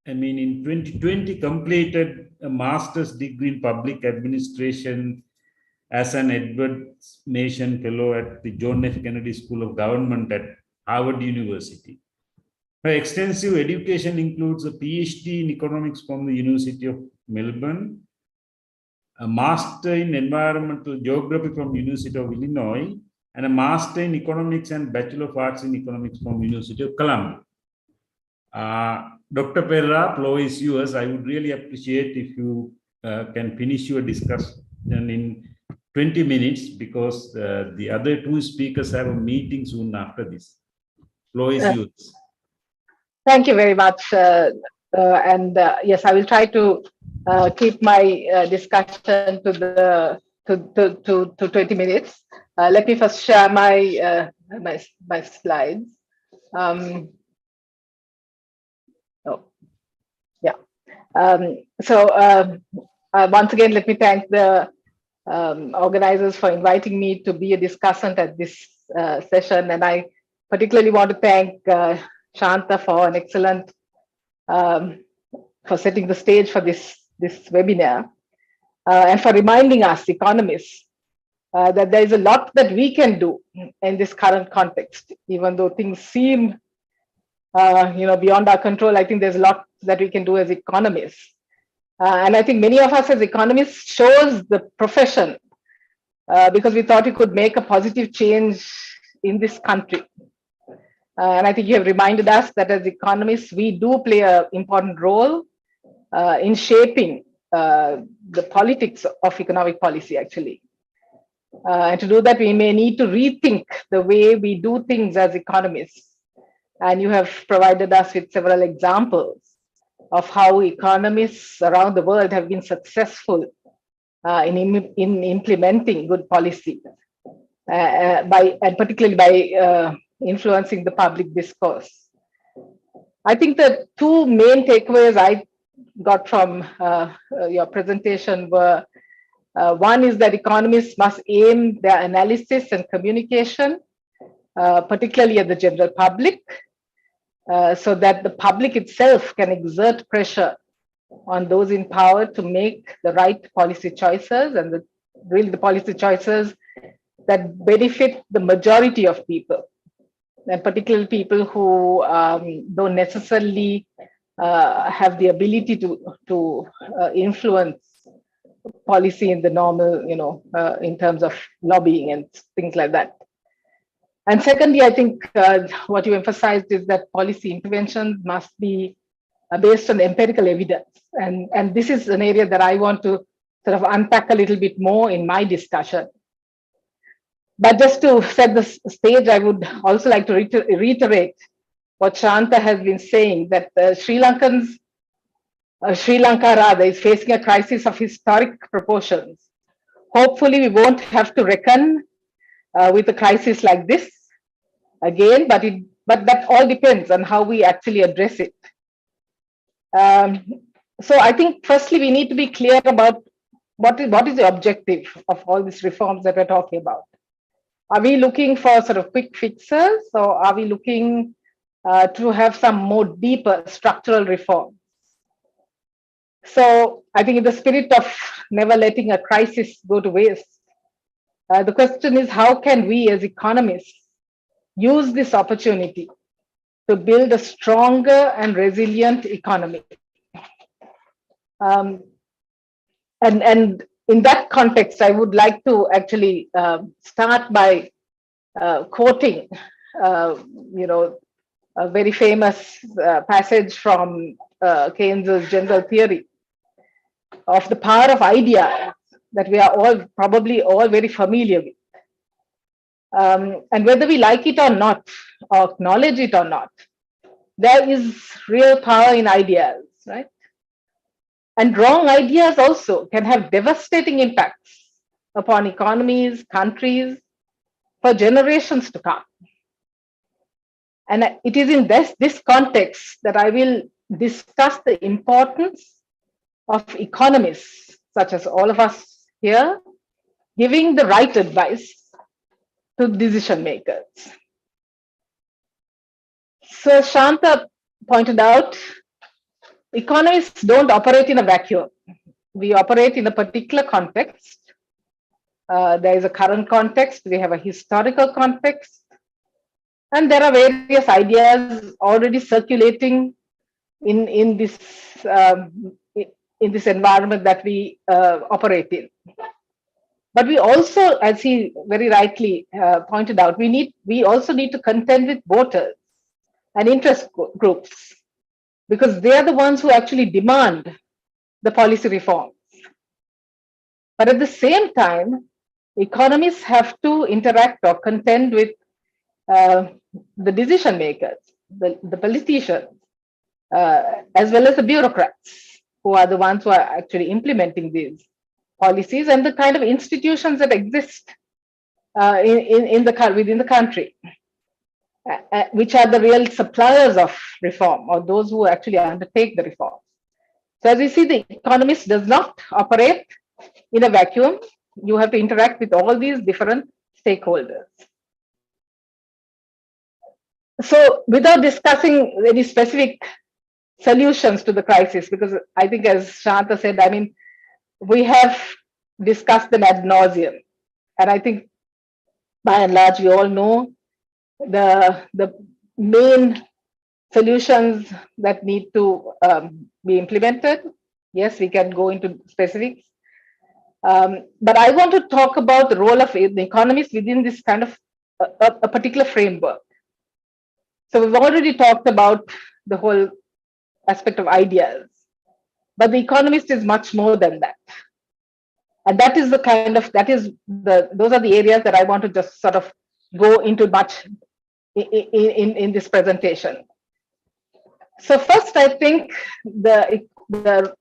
in 2020, completed a master's degree in public administration as an Edward Mason Fellow at the John F. Kennedy School of Government at Harvard University. Her extensive education includes a PhD in economics from the University of Melbourne, a master in environmental geography from University of Illinois, and a master in economics and Bachelor of Arts in economics from University of Columbia. Dr. Pereira, floor is yours. I would really appreciate if you can finish your discussion in 20 minutes because the other two speakers have a meeting soon after this. Floor is yours. Thank you very much. Yes, I will try to keep my discussion to 20 minutes. Let me first share my my slides. Once again, let me thank the organizers for inviting me to be a discussant at this session, and I particularly want to thank Shanta for an excellent for setting the stage for this webinar and for reminding us economists that there is a lot that we can do in this current context, even though things seem beyond our control. I think there's a lot that we can do as economists, and I think many of us as economists chose the profession because we thought we could make a positive change in this country. And I think you have reminded us that as economists, we do play an important role in shaping the politics of economic policy, actually. And to do that, we may need to rethink the way we do things as economists. And you have provided us with several examples of how economists around the world have been successful in implementing good policy, and particularly by influencing the public discourse. I think the two main takeaways I got from your presentation were, one is that economists must aim their analysis and communication, particularly at the general public, so that the public itself can exert pressure on those in power to make the right policy choices, and really the policy choices that benefit the majority of people, and particularly people who don't necessarily have the ability to influence policy in the normal, in terms of lobbying and things like that. And secondly, I think what you emphasized is that policy interventions must be based on empirical evidence. And this is an area that I want to sort of unpack a little bit more in my discussion. But just to set the stage, I would also like to reiterate what Shanta has been saying, that Sri Lanka is facing a crisis of historic proportions. Hopefully, we won't have to reckon with a crisis like this again, but that all depends on how we actually address it. So I think firstly, we need to be clear about what is the objective of all these reforms that we're talking about. Are we looking for sort of quick fixes, or are we looking to have some more deeper structural reform. So I think in the spirit of never letting a crisis go to waste, the question is, how can we as economists use this opportunity to build a stronger and resilient economy? And in that context, I would like to actually start by quoting, a very famous passage from Keynes's general theory of the power of ideas that we are all probably all very familiar with. And whether we like it or not, or acknowledge it or not, there is real power in ideas, right? And wrong ideas also can have devastating impacts upon economies, countries, for generations to come. And it is in this context that I will discuss the importance of economists, such as all of us here, giving the right advice to decision makers. So Shanta pointed out, economists don't operate in a vacuum. We operate in a particular context. There is a current context, we have a historical context, and there are various ideas already circulating in this environment that we operate in. But we also, as he very rightly pointed out, we also need to contend with voters and interest groups, because they are the ones who actually demand the policy reforms. But at the same time, economists have to interact or contend with the decision makers, the politicians, as well as the bureaucrats, who are the ones who are actually implementing these policies, and the kind of institutions that exist within the country, which are the real suppliers of reform, or those who actually undertake the reform. So as we see, the economist does not operate in a vacuum. You have to interact with all these different stakeholders. So without discussing any specific solutions to the crisis, because I think, as Shanta said, I mean, we have discussed them ad nauseum. And I think by and large, we all know the main solutions that need to be implemented. Yes, we can go into specifics. But I want to talk about the role of the economist within this kind of a particular framework. So we've already talked about the whole aspect of ideas, but the economist is much more than that. And that is those are the areas that I want to just sort of go into much in this presentation. So first, I think the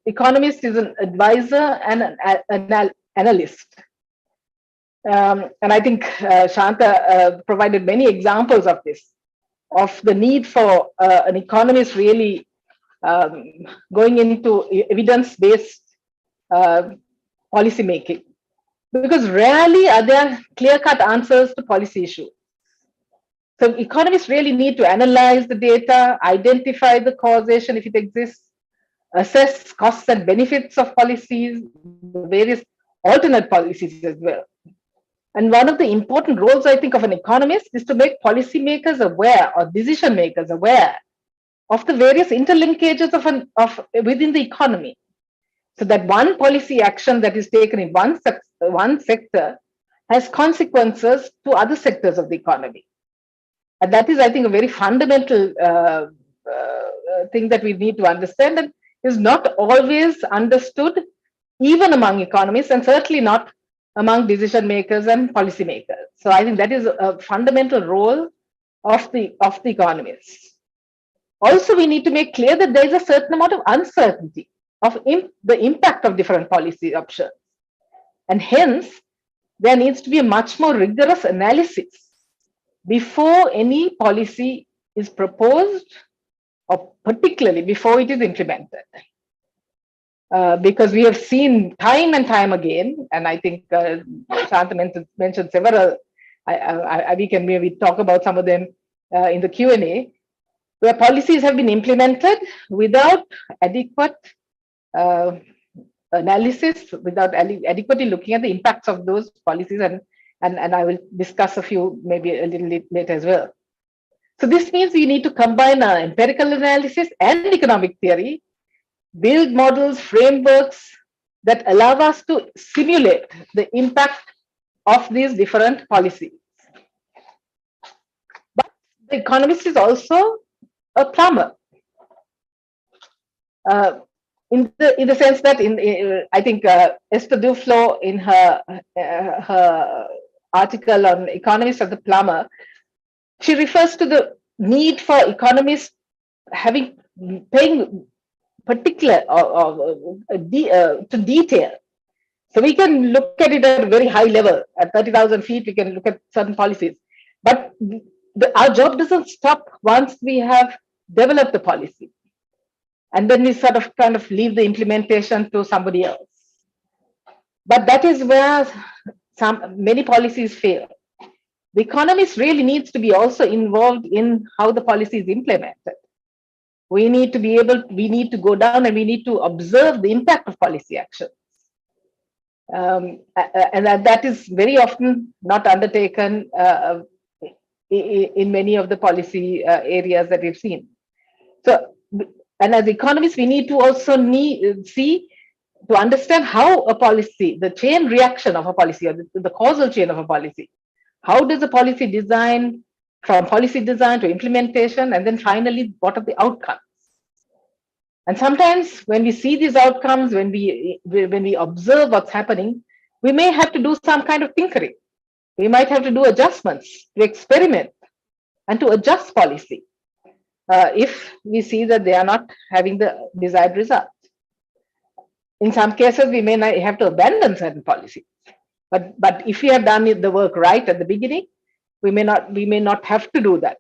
economist is an advisor and an analyst. And I think Shanta provided many examples of this, of the need for an economist really going into evidence-based policy making, because rarely are there clear-cut answers to policy issues. So economists really need to analyze the data, identify the causation if it exists, assess costs and benefits of policies, various alternate policies as well. And one of the important roles, I think, of an economist is to make policymakers aware, or decision makers aware, of the various interlinkages within the economy, so that one policy action that is taken in one sector has consequences to other sectors of the economy. And that is, I think, a very fundamental thing that we need to understand, and is not always understood, even among economists, and certainly not among decision makers and policy makers. So I think that is a fundamental role of the economists. Also, we need to make clear that there is a certain amount of uncertainty of the impact of different policy options. And hence, there needs to be a much more rigorous analysis before any policy is proposed, or particularly before it is implemented. Because we have seen time and time again, and I think Shanta mentioned several, we can maybe talk about some of them in the Q&A, where policies have been implemented without adequate analysis, without adequately looking at the impacts of those policies, and I will discuss a few maybe a little later as well. So this means we need to combine empirical analysis and economic theory, build models, frameworks that allow us to simulate the impact of these different policies. But the economist is also a plumber. In the sense that I think Esther Duflo in her article on Economists as a plumber, she refers to the need for economists paying particular to detail. So we can look at it at a very high level. At 30,000 feet, we can look at certain policies. But our job doesn't stop once we have developed the policy. And then we sort of kind of leave the implementation to somebody else. But that is where many policies fail. The economist really needs to be also involved in how the policy is implemented. We need to go down and we need to observe the impact of policy actions. And that is very often not undertaken in many of the policy areas that we've seen. So, and as economists, we need to also to understand how a policy, the chain reaction of a policy, or the causal chain of a policy, how does a policy design, from policy design to implementation, and then finally, what are the outcomes? And sometimes when we see these outcomes, when we observe what's happening, we may have to do some kind of tinkering. We might have to do adjustments, to experiment, and to adjust policy if we see that they are not having the desired result. In some cases, we may not have to abandon certain policies. But if we have done the work right at the beginning, we may not have to do that.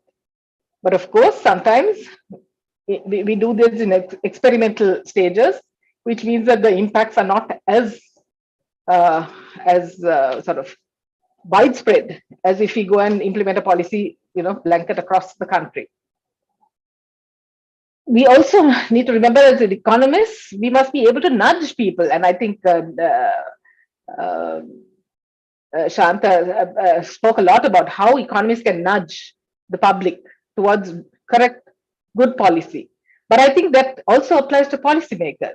But of course, sometimes we do this in experimental stages, which means that the impacts are not as sort of widespread as if we go and implement a policy, blanket across the country. We also need to remember, as economists, we must be able to nudge people, and I think Shanta spoke a lot about how economists can nudge the public towards correct, good policy. But I think that also applies to policymakers.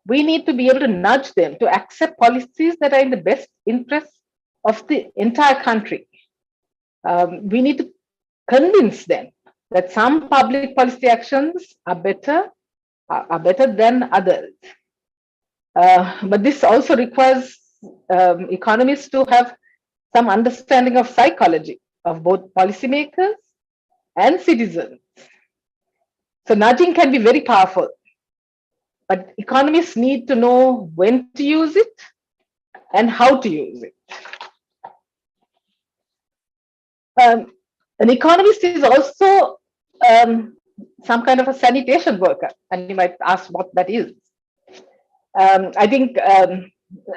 We need to be able to nudge them to accept policies that are in the best interest of the entire country. We need to convince them that some public policy actions are better than others. But this also requires economists to have some understanding of psychology of both policymakers and citizens. So nudging can be very powerful, but economists need to know when to use it and how to use it. An economist is also some kind of a sanitation worker, and you might ask what that is. I think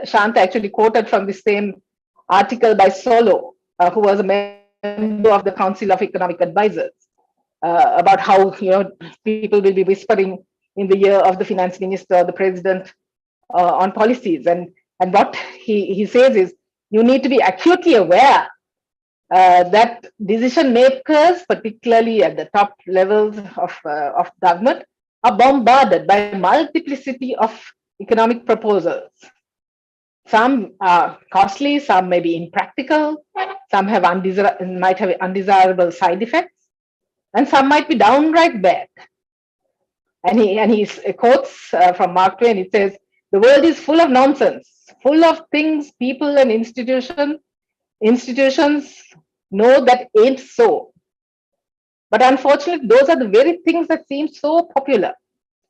Shanta actually quoted from the same article by Solo, who was a member of the Council of Economic Advisors, about how people will be whispering in the ear of the finance minister or the president on policies, and what he says is you need to be acutely aware that decision makers, particularly at the top levels of government, are bombarded by a multiplicity of economic proposals. Some are costly, some may be impractical, some might have undesirable side effects, and some might be downright bad. And he quotes from Mark Twain. It says, "The world is full of nonsense, full of things people and institutions know that ain't so. But unfortunately, those are the very things that seem so popular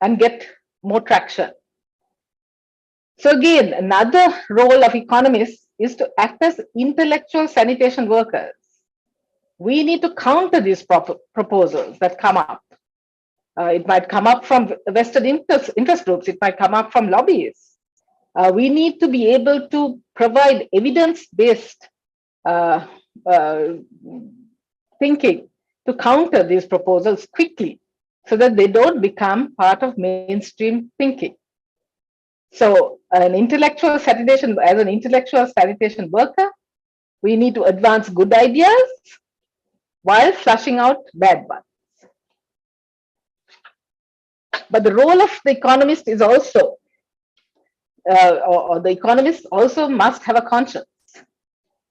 and get more traction." So again, another role of economists is to act as intellectual sanitation workers. We need to counter these proposals that come up. It might come up from vested interest groups. It might come up from lobbyists. We need to be able to provide evidence-based thinking to counter these proposals quickly so that they don't become part of mainstream thinking. So as an intellectual sanitation worker, we need to advance good ideas while flushing out bad ones. But the role of the economist is also, or the economist also must have a conscience.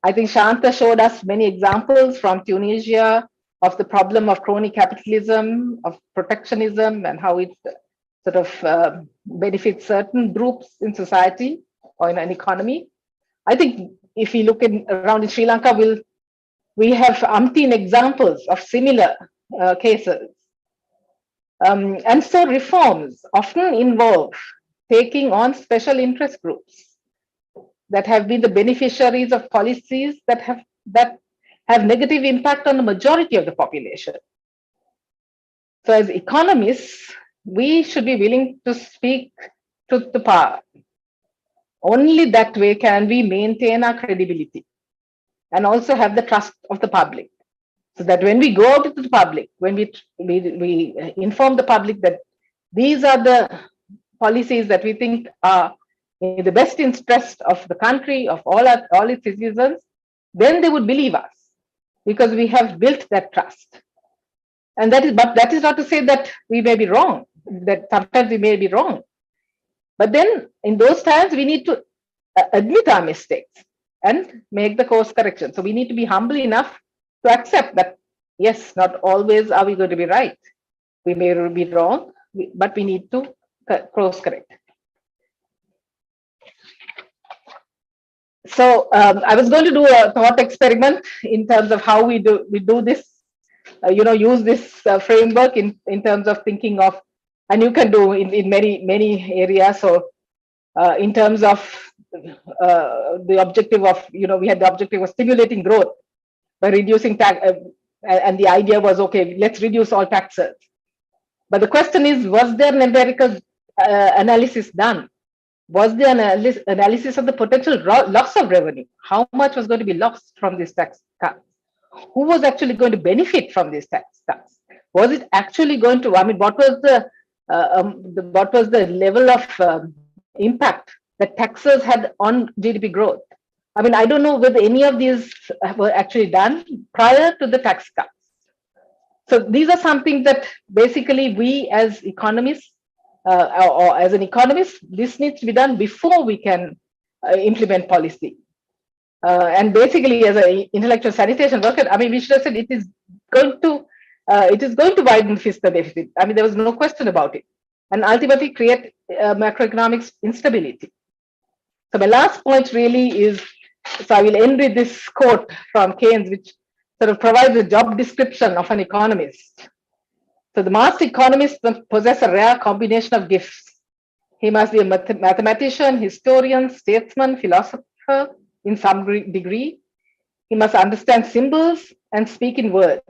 I think Shanta showed us many examples from Tunisia of the problem of crony capitalism, of protectionism, and how it sort of benefits certain groups in society or in an economy. I think if we look around in Sri Lanka, we have umpteen examples of similar cases. And so reforms often involve taking on special interest groups that have been the beneficiaries of policies that have negative impact on the majority of the population. So as economists, we should be willing to speak truth to power. Only that way can we maintain our credibility and also have the trust of the public. So that when we go out to the public, when we inform the public that these are the policies that we think are in the best interest of the country, of all its citizens, then they would believe us because we have built that trust. And that is not to say that we may be wrong, that sometimes we may be wrong. But then in those times, we need to admit our mistakes and make the course correction. So we need to be humble enough to accept that, yes, not always are we going to be right. We may be wrong, but we need to course correct. So I was going to do a thought experiment in terms of how we do this, use this framework in terms of thinking of, and you can do in many areas. So in terms of the objective of, we had the objective of stimulating growth by reducing tax, and the idea was, okay, let's reduce all taxes. But the question is, was there an empirical analysis done? Was there an analysis of the potential loss of revenue? How much was going to be lost from this tax cut? Who was actually going to benefit from this tax cuts? Was it actually going to? What was the level of impact that taxes had on GDP growth? I don't know whether any of these were actually done prior to the tax cuts. So these are something that basically we as economists, or as an economist, this needs to be done before we can implement policy. And basically, as an intellectual sanitation worker, we should have said it is going to widen fiscal deficit. There was no question about it, and ultimately create macroeconomic instability. So my last point really is, so I will end with this quote from Keynes, which sort of provides a job description of an economist. So the master economist must possess a rare combination of gifts. He must be a mathematician, historian, statesman, philosopher in some degree. He must understand symbols and speak in words.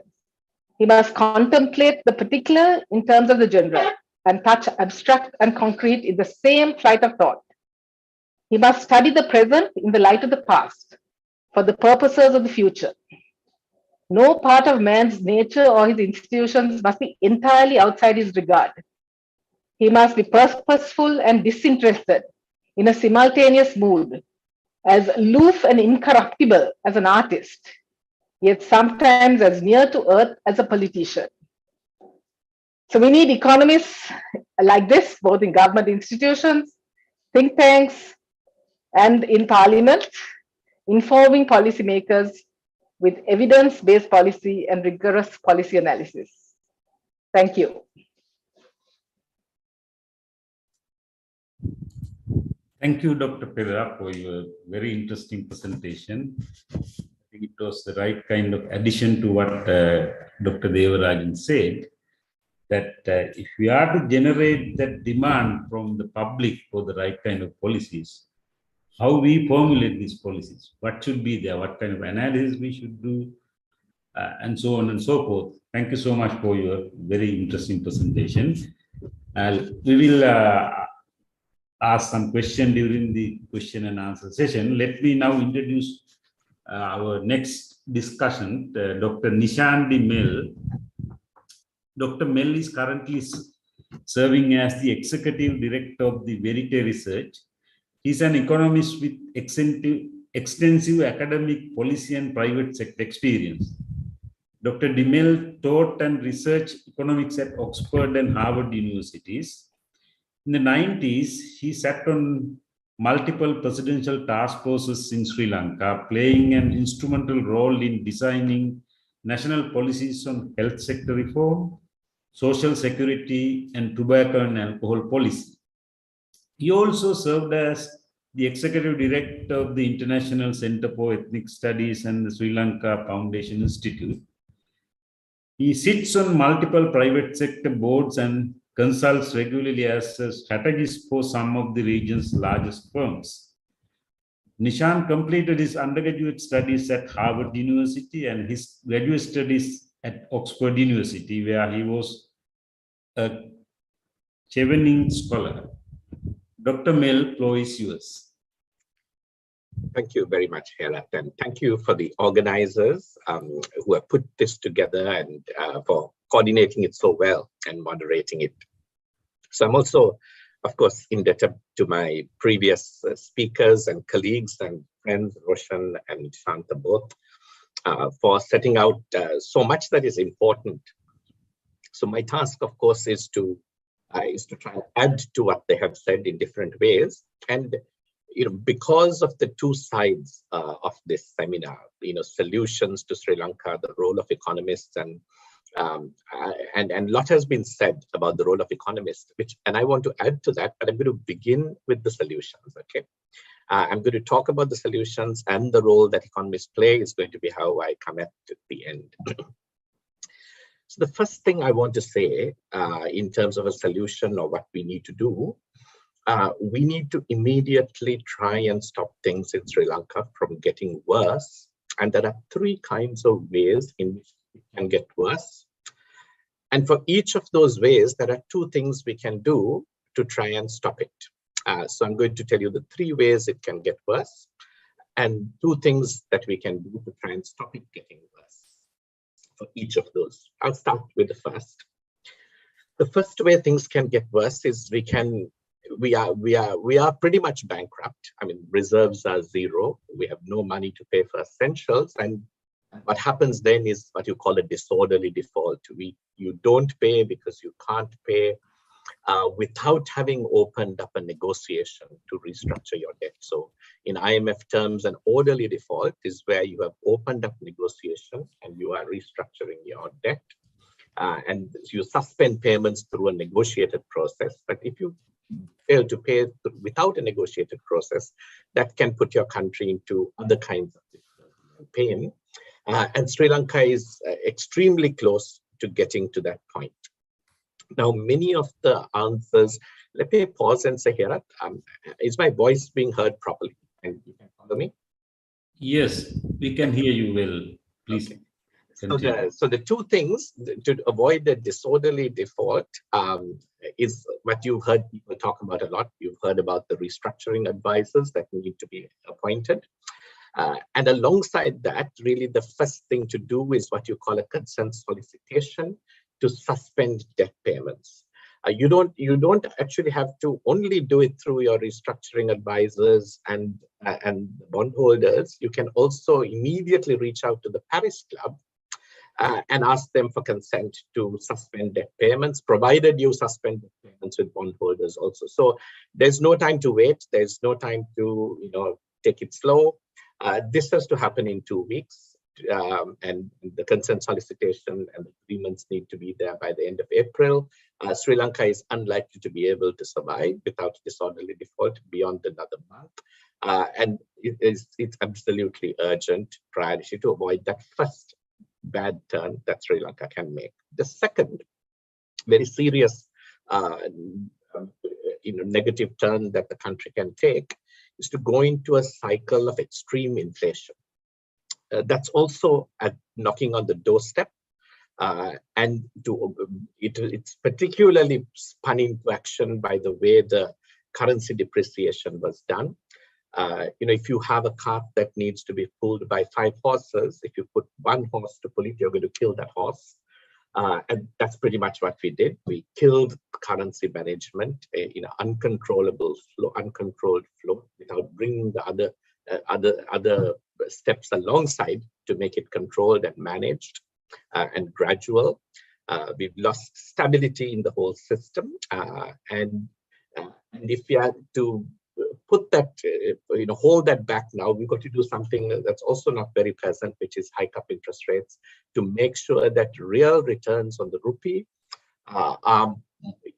He must contemplate the particular in terms of the general and touch abstract and concrete in the same flight of thought. He must study the present in the light of the past for the purposes of the future. No part of man's nature or his institutions must be entirely outside his regard. He must be purposeful and disinterested in a simultaneous mood, as aloof and incorruptible as an artist, yet sometimes as near to earth as a politician. So we need economists like this, both in government institutions, think tanks, and in parliament, informing policymakers with evidence-based policy and rigorous policy analysis. Thank you. Thank you, Dr. Pedra, for your very interesting presentation. I think it was the right kind of addition to what Dr. Devarajan said, that if we are to generate that demand from the public for the right kind of policies, how we formulate these policies, what should be there, what kind of analysis we should do, and so on and so forth. Thank you so much for your very interesting presentation. We will ask some question during the question and answer session. Let me now introduce our next discussion, Dr. Nishandi Mel. Dr. Mel is currently serving as the executive director of the Verite Research. He's an economist with extensive academic, policy, and private sector experience. Dr. DeMel taught and researched economics at Oxford and Harvard universities. In the 90s, he sat on multiple presidential task forces in Sri Lanka, playing an instrumental role in designing national policies on health sector reform, social security, and tobacco and alcohol policy. He also served as the executive director of the International Center for Ethnic Studies and the Sri Lanka Foundation Institute. He sits on multiple private sector boards and consults regularly as a strategist for some of the region's largest firms. Nishan completed his undergraduate studies at Harvard University and his graduate studies at Oxford University, where he was a Chevening scholar. Dr. Mel, floor is yours. Thank you very much, Herat, and thank you for the organizers who have put this together and for coordinating it so well and moderating it. So I'm also, of course, indebted to my previous speakers and colleagues and friends, Roshan and Shanta both, for setting out so much that is important. So my task, of course, is to try and add to what they have said in different ways. And because of the two sides of this seminar, solutions to Sri Lanka, the role of economists, and a lot has been said about the role of economists, and I want to add to that, but I'm going to begin with the solutions, okay? I'm going to talk about the solutions, and the role that economists play is going to be how I come at the end. So the first thing I want to say in terms of a solution or what we need to do, we need to immediately try and stop things in Sri Lanka from getting worse. And there are three kinds of ways in which it can get worse. And for each of those ways, there are two things we can do to try and stop it. So I'm going to tell you the three ways it can get worse and two things that we can do to try and stop it getting worse for each of those. I'll start with the first. The first way things can get worse is we are pretty much bankrupt. I mean, reserves are zero. We have no money to pay for essentials. And what happens then is what you call a disorderly default. You don't pay because you can't pay without having opened up a negotiation to restructure your debt. So in IMF terms, an orderly default is where you have opened up negotiation and you are restructuring your debt. And you suspend payments through a negotiated process. But if you fail to pay without a negotiated process, that can put your country into other kinds of pain. And Sri Lanka is extremely close to getting to that point. Now, many of the answers, let me pause and say here, is my voice being heard properly? And you can follow me? Yes, we can hear you well. Please. Okay. So the two things to avoid the disorderly default is what you've heard people talk about a lot. You've heard about the restructuring advisors that need to be appointed. And alongside that, really the first thing to do is what you call a consent solicitation to suspend debt payments. You don't actually have to only do it through your restructuring advisors and bondholders. You can also immediately reach out to the Paris Club and ask them for consent to suspend debt payments, provided you suspend debt payments with bondholders also. So there's no time to wait. There's no time to take it slow. This has to happen in 2 weeks, and the consent solicitation and agreements need to be there by the end of April. Sri Lanka is unlikely to be able to survive without disorderly default beyond another month. And it's absolutely urgent priority to avoid that first bad turn that Sri Lanka can make. The second very serious negative turn that the country can take is to go into a cycle of extreme inflation. That's also knocking on the doorstep, and it's particularly spun into action by the way the currency depreciation was done. If you have a cart that needs to be pulled by 5 horses, if you put 1 horse to pull it, you're going to kill that horse. And that's pretty much what we did. We killed currency management in an uncontrolled flow without bringing the other steps alongside to make it controlled and managed and gradual. We've lost stability in the whole system, and if we had to put that, hold that back now, we've got to do something that's also not very pleasant, which is hike up interest rates to make sure that real returns on the rupee are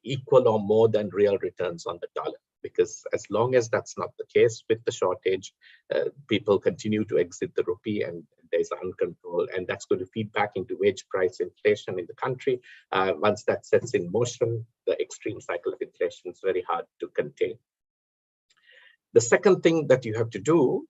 equal or more than real returns on the dollar. Because as long as that's not the case with the shortage, people continue to exit the rupee and there's uncontrolled, and that's going to feed back into wage price inflation in the country. Once that sets in motion, the extreme cycle of inflation is very hard to contain. The second thing that you have to do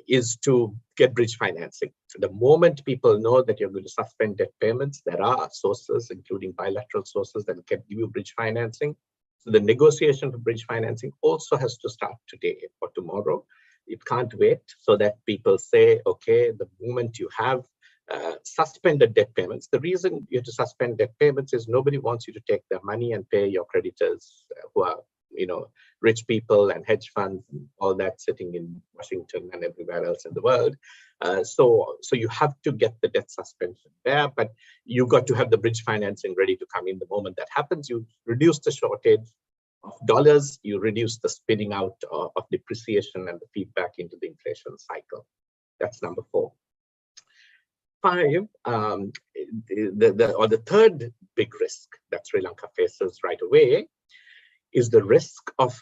is to get bridge financing. So the moment people know that you're going to suspend debt payments, there are sources, including bilateral sources, that can give you bridge financing. So the negotiation for bridge financing also has to start today or tomorrow. It can't wait, so that people say, okay, the moment you have suspended debt payments, the reason you have to suspend debt payments is nobody wants you to take their money and pay your creditors who are, rich people and hedge funds and all that sitting in Washington and everywhere else in the world. So you have to get the debt suspension there, but you got to have the bridge financing ready to come in the moment that happens. You reduce the shortage of dollars, you reduce the spinning out of depreciation and the feedback into the inflation cycle. That's number 4. 5, the third big risk that Sri Lanka faces right away is the risk of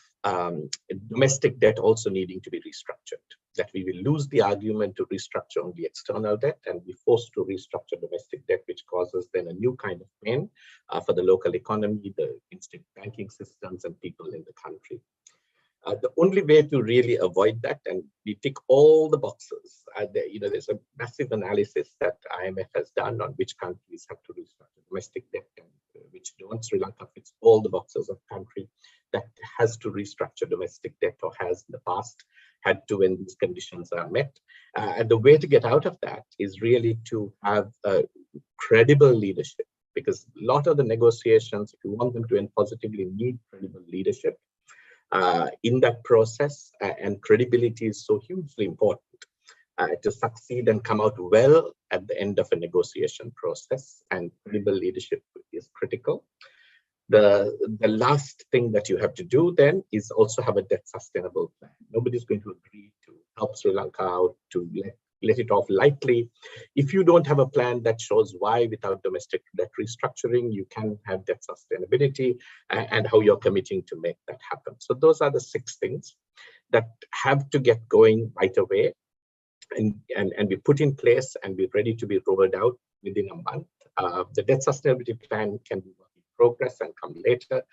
domestic debt also needing to be restructured. That we will lose the argument to restructure only external debt and be forced to restructure domestic debt, which causes then a new kind of pain for the local economy, the instant banking systems, and people in the country. The only way to really avoid that, and we tick all the boxes, there's a massive analysis that IMF has done on which countries have to restructure domestic debt and which don't. Sri Lanka fits all the boxes of country that has to restructure domestic debt or has in the past had to when these conditions are met. And the way to get out of that is really to have credible leadership, because a lot of the negotiations, if you want them to end positively, need credible leadership in that process, and credibility is so hugely important to succeed and come out well at the end of a negotiation process, and credible leadership is critical. The last thing that you have to do then is also have a debt sustainable plan. Nobody's going to agree to help Sri Lanka out, to let it off lightly. If you don't have a plan that shows why without domestic debt restructuring, you can have debt sustainability and how you're committing to make that happen. So those are the 6 things that have to get going right away and be put in place and be ready to be rolled out within a month. The debt sustainability plan can be work in progress and come later,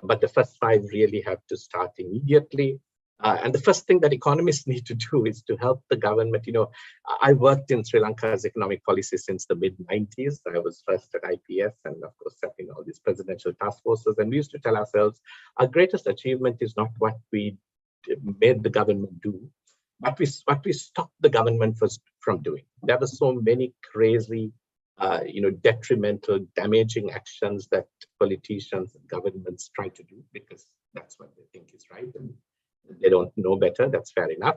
but the first 5 really have to start immediately. And the first thing that economists need to do is to help the government. I worked in Sri Lanka's economic policy since the mid-90s. I was first at IPS and of course set in all these presidential task forces. And we used to tell ourselves, our greatest achievement is not what we made the government do, but what we stopped the government from doing. There were so many crazy, detrimental, damaging actions that politicians and governments try to do because that's what they think is right. And they don't know better, that's fair enough.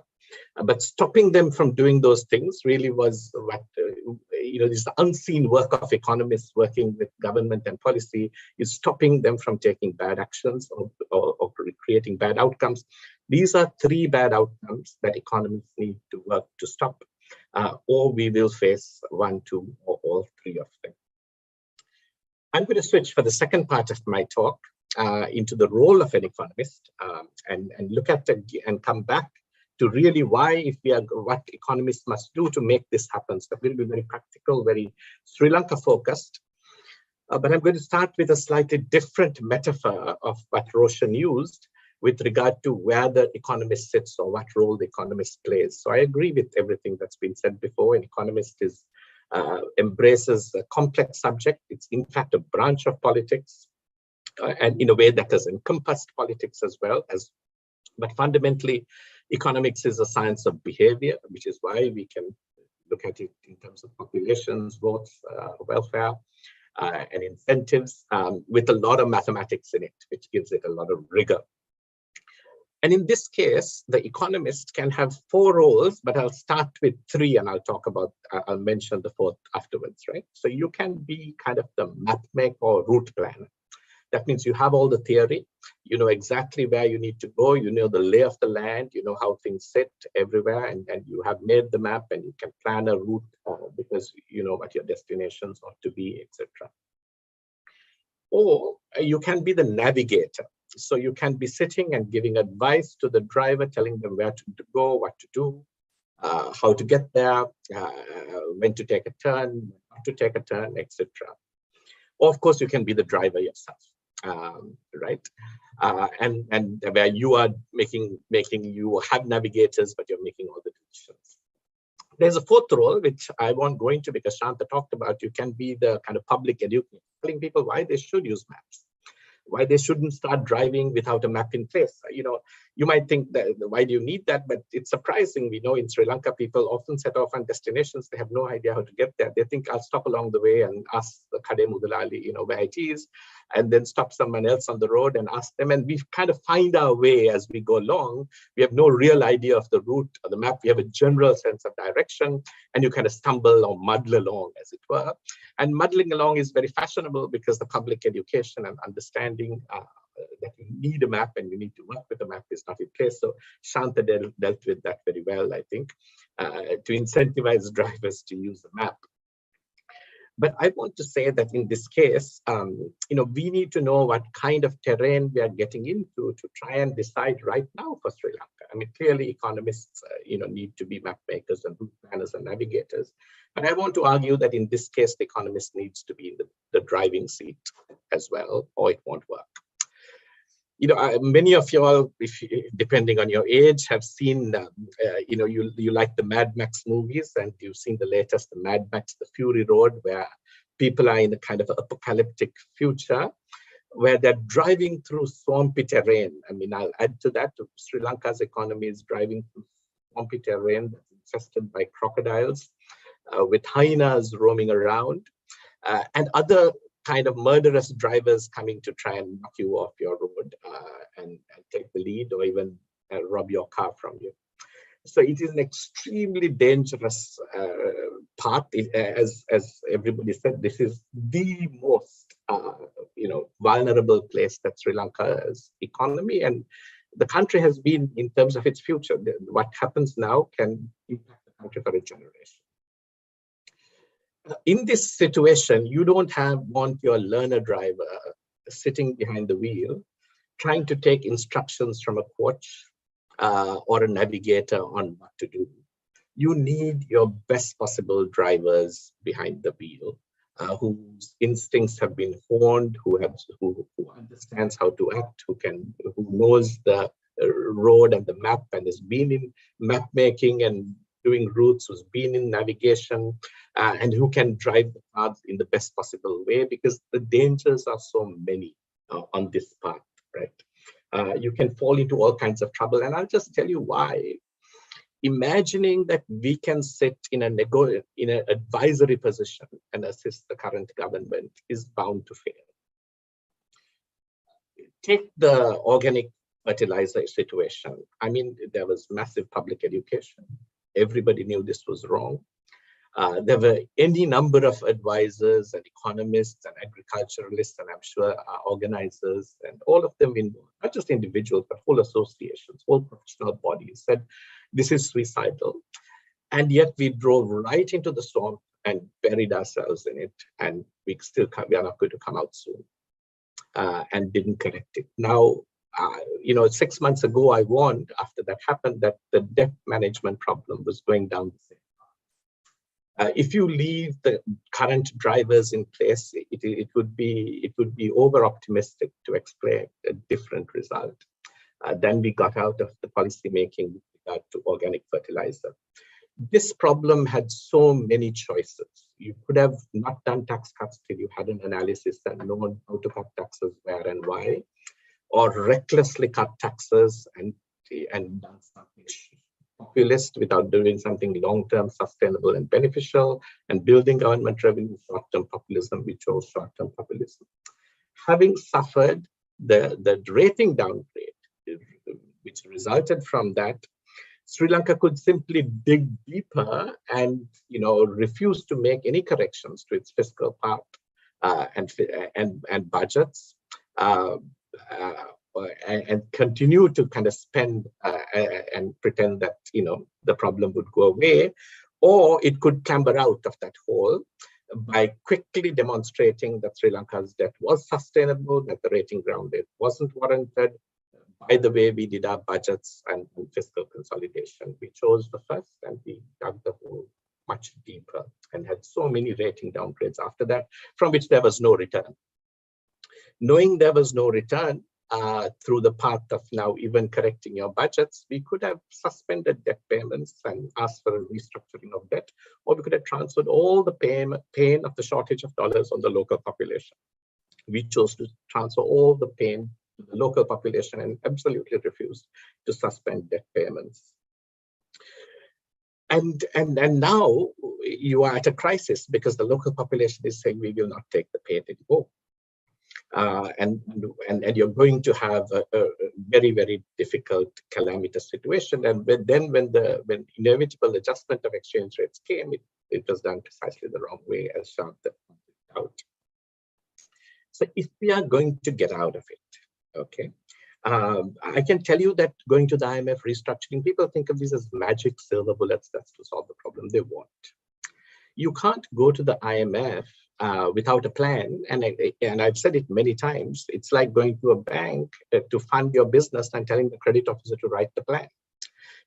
But stopping them from doing those things really was what, this unseen work of economists working with government and policy is stopping them from taking bad actions or creating bad outcomes. These are 3 bad outcomes that economists need to work to stop, or we will face 1, 2, or all 3 of them. I'm going to switch for the second part of my talk into the role of an economist and look at and come back to really why, what economists must do to make this happen. So we'll be very practical, very Sri Lanka focused. But I'm going to start with a slightly different metaphor of what Roshan used with regard to where the economist sits or what role the economist plays. So I agree with everything that's been said before. An economist embraces a complex subject. It's in fact a branch of politics. And in a way that has encompassed politics as well. But fundamentally, economics is a science of behavior, which is why we can look at it in terms of populations, votes, welfare. and incentives with a lot of mathematics in it, which gives it a lot of rigor. And in this case, the economist can have 4 roles, but I'll start with 3 and I'll mention the 4th afterwards, right? So you can be kind of the map maker or route planner. That means you have all the theory, you know exactly where you need to go, you know the lay of the land, you know how things sit everywhere, and you have made the map and you can plan a route because you know what your destinations ought to be, etc. Or you can be the navigator. So you can be sitting and giving advice to the driver, telling them where to go, what to do, how to get there, when to take a turn, not to take a turn, etc. Or of course, you can be the driver yourself. Right, and where you are you have navigators, but you're making all the decisions. There's a 4th role, which I won't go into because Shanta talked about. You can be the kind of public educator, telling people why they should use maps, why they shouldn't start driving without a map in place. You know, you might think that why do you need that? But it's surprising. We know in Sri Lanka, people often set off on destinations. They have no idea how to get there. They think I'll stop along the way and ask the Kade Mudalali, you know, where it is, and then stop someone else on the road and ask them. And we kind of find our way as we go along. We have no real idea of the route or the map. We have a general sense of direction, and you kind of stumble or muddle along, as it were. And muddling along is very fashionable because the public education and understanding that you need a map and you need to work with a map is not in place. So Shanta dealt with that very well, I think, to incentivize drivers to use the map. But I want to say that in this case, you know, we need to know what kind of terrain we are getting into to try and decide right now for Sri Lanka. I mean, clearly economists, you know, need to be map makers and route planners and navigators. But I want to argue that in this case, the economist needs to be in the driving seat as well, or it won't work. You know, many of you all, depending on your age, have seen, you know, you like the Mad Max movies, and you've seen the latest, the Mad Max, the Fury Road, where people are in a kind of apocalyptic future, where they're driving through swampy terrain. I mean, I'll add to that, Sri Lanka's economy is driving through swampy terrain that's infested by crocodiles, with hyenas roaming around, and other kind of murderous drivers coming to try and knock you off your road and take the lead, or even rob your car from you. So it is an extremely dangerous path. As everybody said, this is the most you know, vulnerable place that Sri Lanka's economy and the country has been in terms of its future. What happens now can impact the country for a generation. In this situation, you don't want your learner driver sitting behind the wheel, trying to take instructions from a coach or a navigator on what to do. You need your best possible drivers behind the wheel, whose instincts have been honed, who understands how to act, who knows the road and the map and has been in map making and doing routes, who's been in navigation, and who can drive the path in the best possible way, because the dangers are so many on this path, right? You can fall into all kinds of trouble, and I'll just tell you why. Imagining that we can sit in an advisory position and assist the current government is bound to fail. Take the organic fertilizer situation. I mean, there was massive public education. Everybody knew this was wrong. There were any number of advisors and economists and agriculturalists, and I'm sure organizers, and all of them, not just individuals, but whole associations, whole professional bodies said, this is suicidal. And yet we drove right into the swamp and buried ourselves in it. And we are not going to come out soon, and didn't correct it. Now, 6 months ago, I warned after that happened that the debt management problem was going down the same path. If you leave the current drivers in place, it would be over optimistic to expect a different result than we got out of the policy making with regard to organic fertilizer. This problem had so many choices. You could have not done tax cuts till you had an analysis and known how to cut taxes where and why, or recklessly cut taxes and done something populist without doing something long-term, sustainable and beneficial, and building government revenue, short-term populism. We chose short-term populism. Having suffered the rating downgrade, which resulted from that, Sri Lanka could simply dig deeper and refuse to make any corrections to its fiscal part and budgets, and continue to kind of spend and pretend that the problem would go away, or it could clamber out of that hole by quickly demonstrating that Sri Lanka's debt was sustainable, that the rating grounded wasn't warranted. By the way we did our budgets and fiscal consolidation, we chose the first, and we dug the hole much deeper and had so many rating downgrades after that, from which there was no return. Knowing there was no return through the path of now even correcting your budgets, we could have suspended debt payments and asked for a restructuring of debt, or we could have transferred all the pain of the shortage of dollars on the local population. We chose to transfer all the pain to the local population and absolutely refused to suspend debt payments. And now you are at a crisis because the local population is saying we will not take the pain anymore. And you're going to have a very, very difficult, calamitous situation. And when inevitable adjustment of exchange rates came, it was done precisely the wrong way, as Shant pointed out. So if we are going to get out of it, okay, I can tell you that going to the IMF, restructuring, people think of these as magic silver bullets that's to solve the problem. They won't. You can't go to the IMF without a plan, and I've said it many times, it's like going to a bank to fund your business and telling the credit officer to write the plan.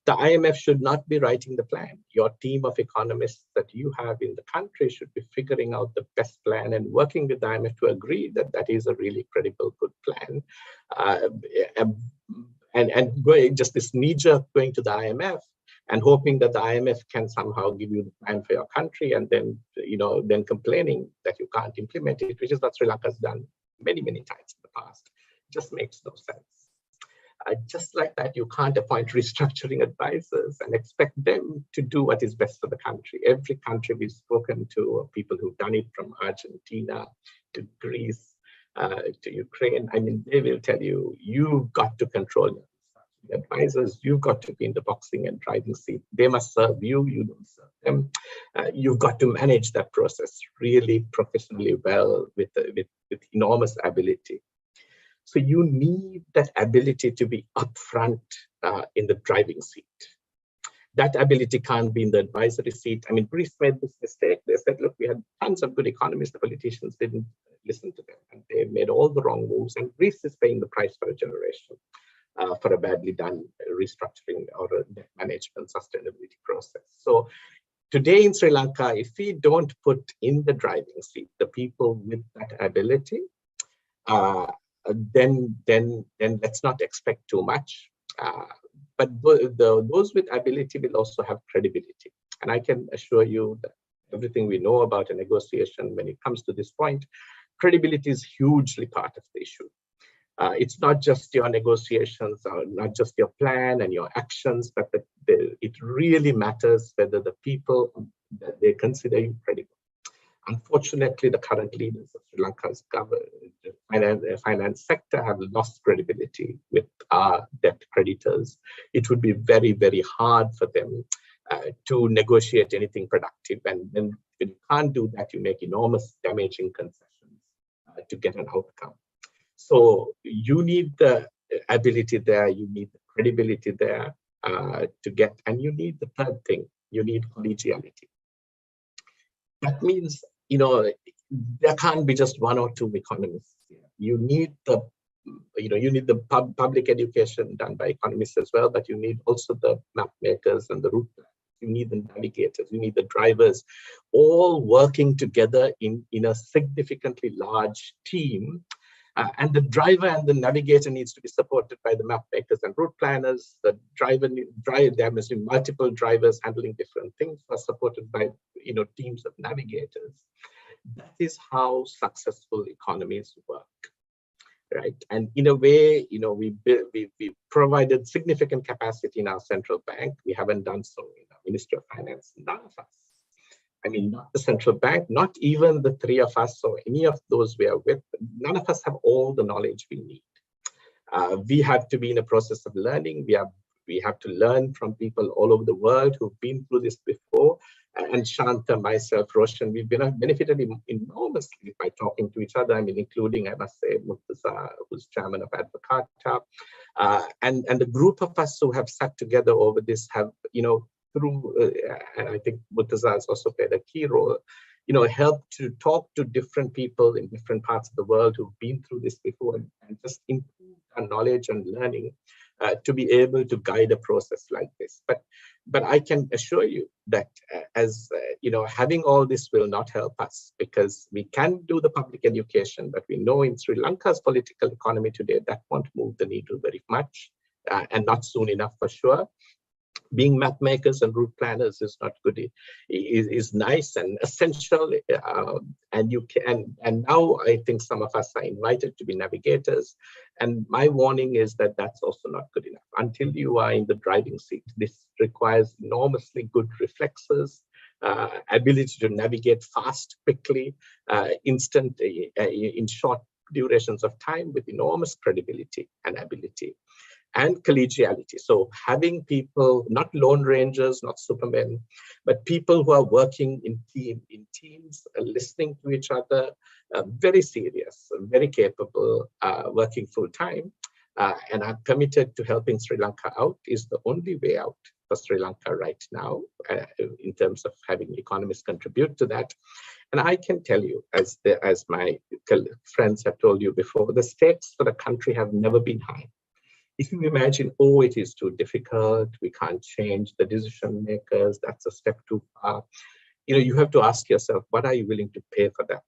The IMF should not be writing the plan. Your team of economists that you have in the country should be figuring out the best plan and working with the IMF to agree that that is a really credible, good plan. And going just this knee-jerk going to the IMF and hoping that the IMF can somehow give you the plan for your country, and then then complaining that you can't implement it, which is what Sri Lanka has done many, many times in the past, just makes no sense. Just like that, you can't appoint restructuring advisors and expect them to do what is best for the country. Every country we've spoken to, people who've done it, from Argentina to Greece to Ukraine, I mean, they will tell you, you've got to control your advisors, you've got to be in the boxing and driving seat. They must serve you, you don't serve them. You've got to manage that process really professionally well with enormous ability. So you need that ability to be upfront in the driving seat. That ability can't be in the advisory seat. I mean, Greece made this mistake. They said, look, we had tons of good economists, the politicians didn't listen to them, and they made all the wrong moves, and Greece is paying the price for a generation. For a badly done restructuring or a debt management sustainability process. So today in Sri Lanka, if we don't put in the driving seat the people with that ability, then let's not expect too much. But those with ability will also have credibility. And I can assure you that everything we know about a negotiation when it comes to this point, credibility is hugely part of the issue. It's not just your negotiations, or not just your plan and your actions, but it really matters whether the people that they consider you credible. Unfortunately, the current leaders of Sri Lanka's finance sector have lost credibility with our debt creditors. It would be very, very hard for them to negotiate anything productive. And when you can't do that, you make enormous damaging concessions to get an outcome. So you need the ability there, you need the credibility there to get, and you need the third thing, you need collegiality. That means, there can't be just one or two economists here. You need the, you need the public education done by economists as well, but you need also the map makers and the route planners. You need the navigators, you need the drivers, all working together in a significantly large team. And the driver and the navigator needs to be supported by the map makers and route planners. The there must be multiple drivers handling different things, are supported by teams of navigators. That is how successful economies work. right? And in a way, we provided significant capacity in our central bank. We haven't done so in our Ministry of Finance. None of us. I mean, not the central bank, not even the three of us or any of those we are with. None of us have all the knowledge we need. We have to be in a process of learning. We have to learn from people all over the world who've been through this before. And Shanta, myself, Roshan, we've benefited enormously by talking to each other. I mean, including, I must say, Murtaza, who's chairman of Advocata. And the group of us who have sat together over this have, through, and I think Murtaza has also played a key role, helped to talk to different people in different parts of the world who've been through this before and just improve our knowledge and learning to be able to guide a process like this. But I can assure you that having all this will not help us, because we can do the public education, but we know in Sri Lanka's political economy today, that won't move the needle very much, and not soon enough for sure. Being map makers and route planners is not good. Is nice and essential, and you can. And now I think some of us are invited to be navigators. And my warning is that that's also not good enough. Until you are in the driving seat, this requires enormously good reflexes, ability to navigate fast, quickly, instant, in short durations of time, with enormous credibility and ability. And collegiality. So having people, not lone rangers, not supermen, but people who are working in teams, listening to each other, very serious, very capable, working full time, and are committed to helping Sri Lanka out is the only way out for Sri Lanka right now, in terms of having economists contribute to that. And I can tell you, as my friends have told you before, the stakes for the country have never been high. If you imagine, oh, it is too difficult, we can't change the decision makers, that's a step too far. You have to ask yourself, what are you willing to pay for that?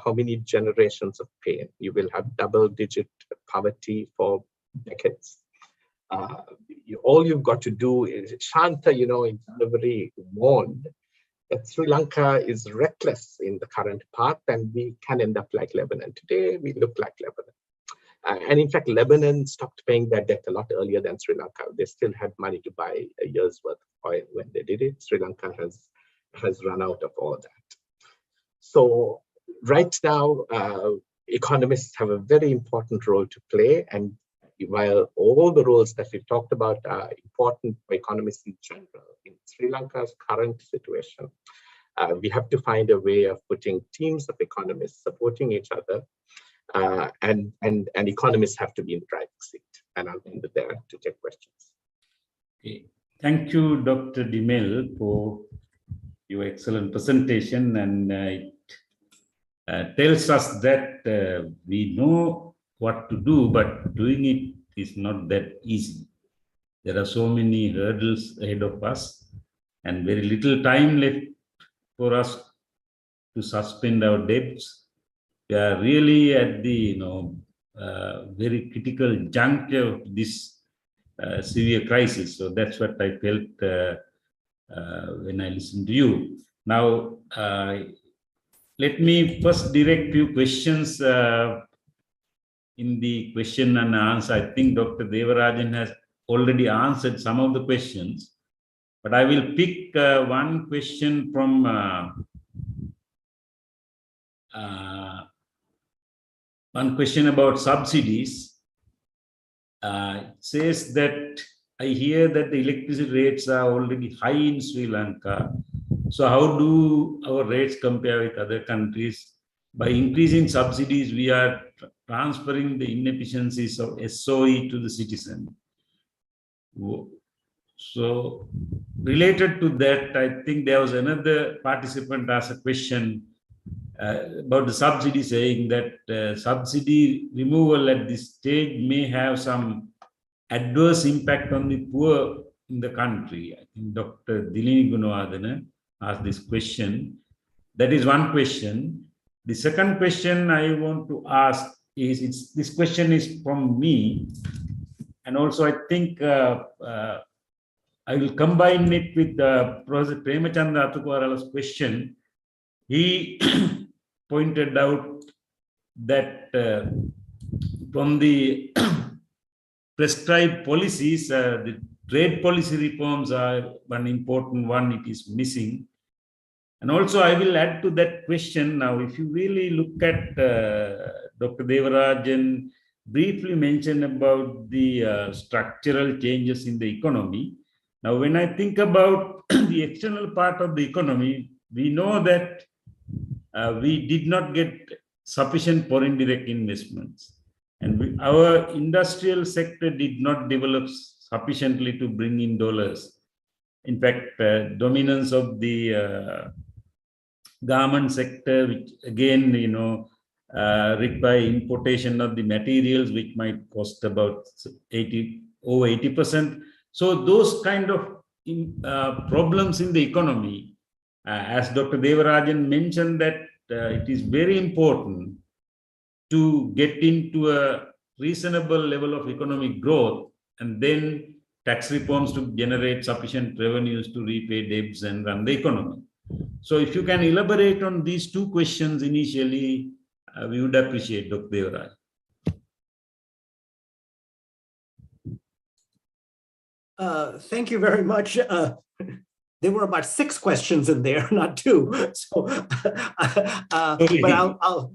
How many generations of pain? You will have double-digit poverty for decades. All you've got to do is, Shanta, in January warned that Sri Lanka is reckless in the current path, and we can end up like Lebanon. Today, we look like Lebanon. And in fact, Lebanon stopped paying their debt a lot earlier than Sri Lanka. They still had money to buy a year's worth of oil when they did it. Sri Lanka has run out of all that. So right now, economists have a very important role to play. And while all the roles that we've talked about are important for economists in general, in Sri Lanka's current situation, we have to find a way of putting teams of economists supporting each other. And economists have to be in the driving seat. And I'll end it there to take questions. Okay. Thank you, Dr. Dimel, for your excellent presentation. And it tells us that we know what to do, but doing it is not that easy. There are so many hurdles ahead of us and very little time left for us to suspend our debts. We are really at the very critical juncture of this severe crisis. So that's what I felt when I listened to you. Now, let me first direct few questions in the question and answer. I think Dr. Devarajan has already answered some of the questions, but I will pick one question from one question about subsidies. It says that I hear that the electricity rates are already high in Sri Lanka. So how do our rates compare with other countries? By increasing subsidies, we are transferring the inefficiencies of SOE to the citizen. So related to that, I think there was another participant asked a question about the subsidy, saying that subsidy removal at this stage may have some adverse impact on the poor in the country. I think Dr. Dilini Gunawardena asked this question. That is one question. The second question I want to ask is, this question is from me, and also I think I will combine it with Professor Premachandra Athukuarala's question. He pointed out that from the prescribed policies, the trade policy reforms are one important one. It is missing. And also, I will add to that question now. If you really look at Dr. Devarajan briefly mentioned about the structural changes in the economy. Now, when I think about the external part of the economy, we know that we did not get sufficient foreign direct investments. And our industrial sector did not develop sufficiently to bring in dollars. In fact, dominance of the garment sector, which again, require importation of the materials, which might cost about over 80%. So those kind of problems in the economy, as Dr. Devarajan mentioned, that it is very important to get into a reasonable level of economic growth and then tax reforms to generate sufficient revenues to repay debts and run the economy. So if you can elaborate on these two questions initially, we would appreciate, Dr. Devaraj. Thank you very much. There were about 6 questions in there, not 2. So, but I'll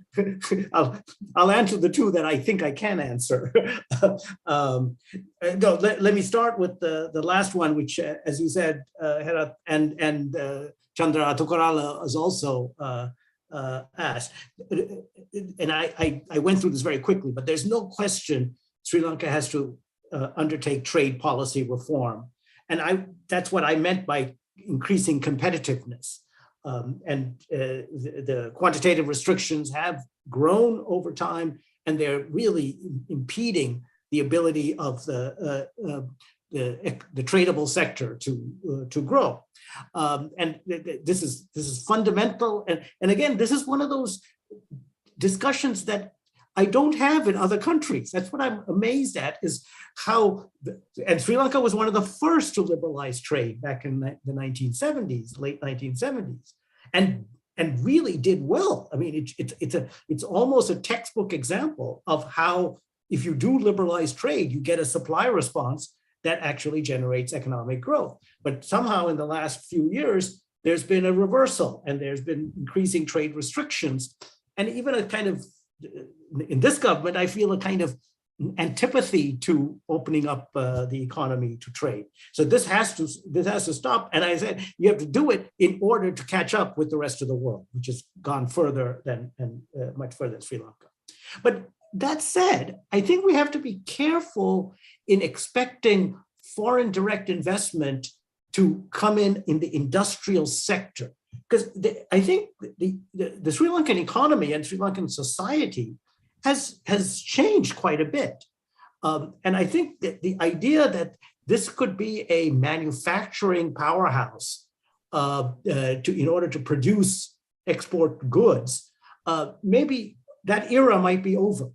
answer the 2 that I think I can answer. No, let me start with the last one, which, as you said, Herat and Chandra Tokarala has also asked. And I went through this very quickly, but there's no question Sri Lanka has to undertake trade policy reform. And that's what I meant by increasing competitiveness. The quantitative restrictions have grown over time, and they're really impeding the ability of the tradable sector to grow. And this is fundamental. And again, this is one of those discussions that I don't have in other countries. That's what I'm amazed at, is how, and Sri Lanka was one of the first to liberalize trade back in the 1970s, late 1970s, and really did well. I mean, it's almost a textbook example of how, if you do liberalize trade, you get a supply response that actually generates economic growth. But somehow in the last few years, there's been a reversal, and there's been increasing trade restrictions, and even a kind of, in this government, I feel a kind of antipathy to opening up the economy to trade. So this has to stop. And I said, you have to do it in order to catch up with the rest of the world, which has gone further than, much further than Sri Lanka. But that said, I think we have to be careful in expecting foreign direct investment to come in the industrial sector. Because I think the Sri Lankan economy and Sri Lankan society has changed quite a bit. And I think that the idea that this could be a manufacturing powerhouse in order to produce export goods, maybe that era might be over.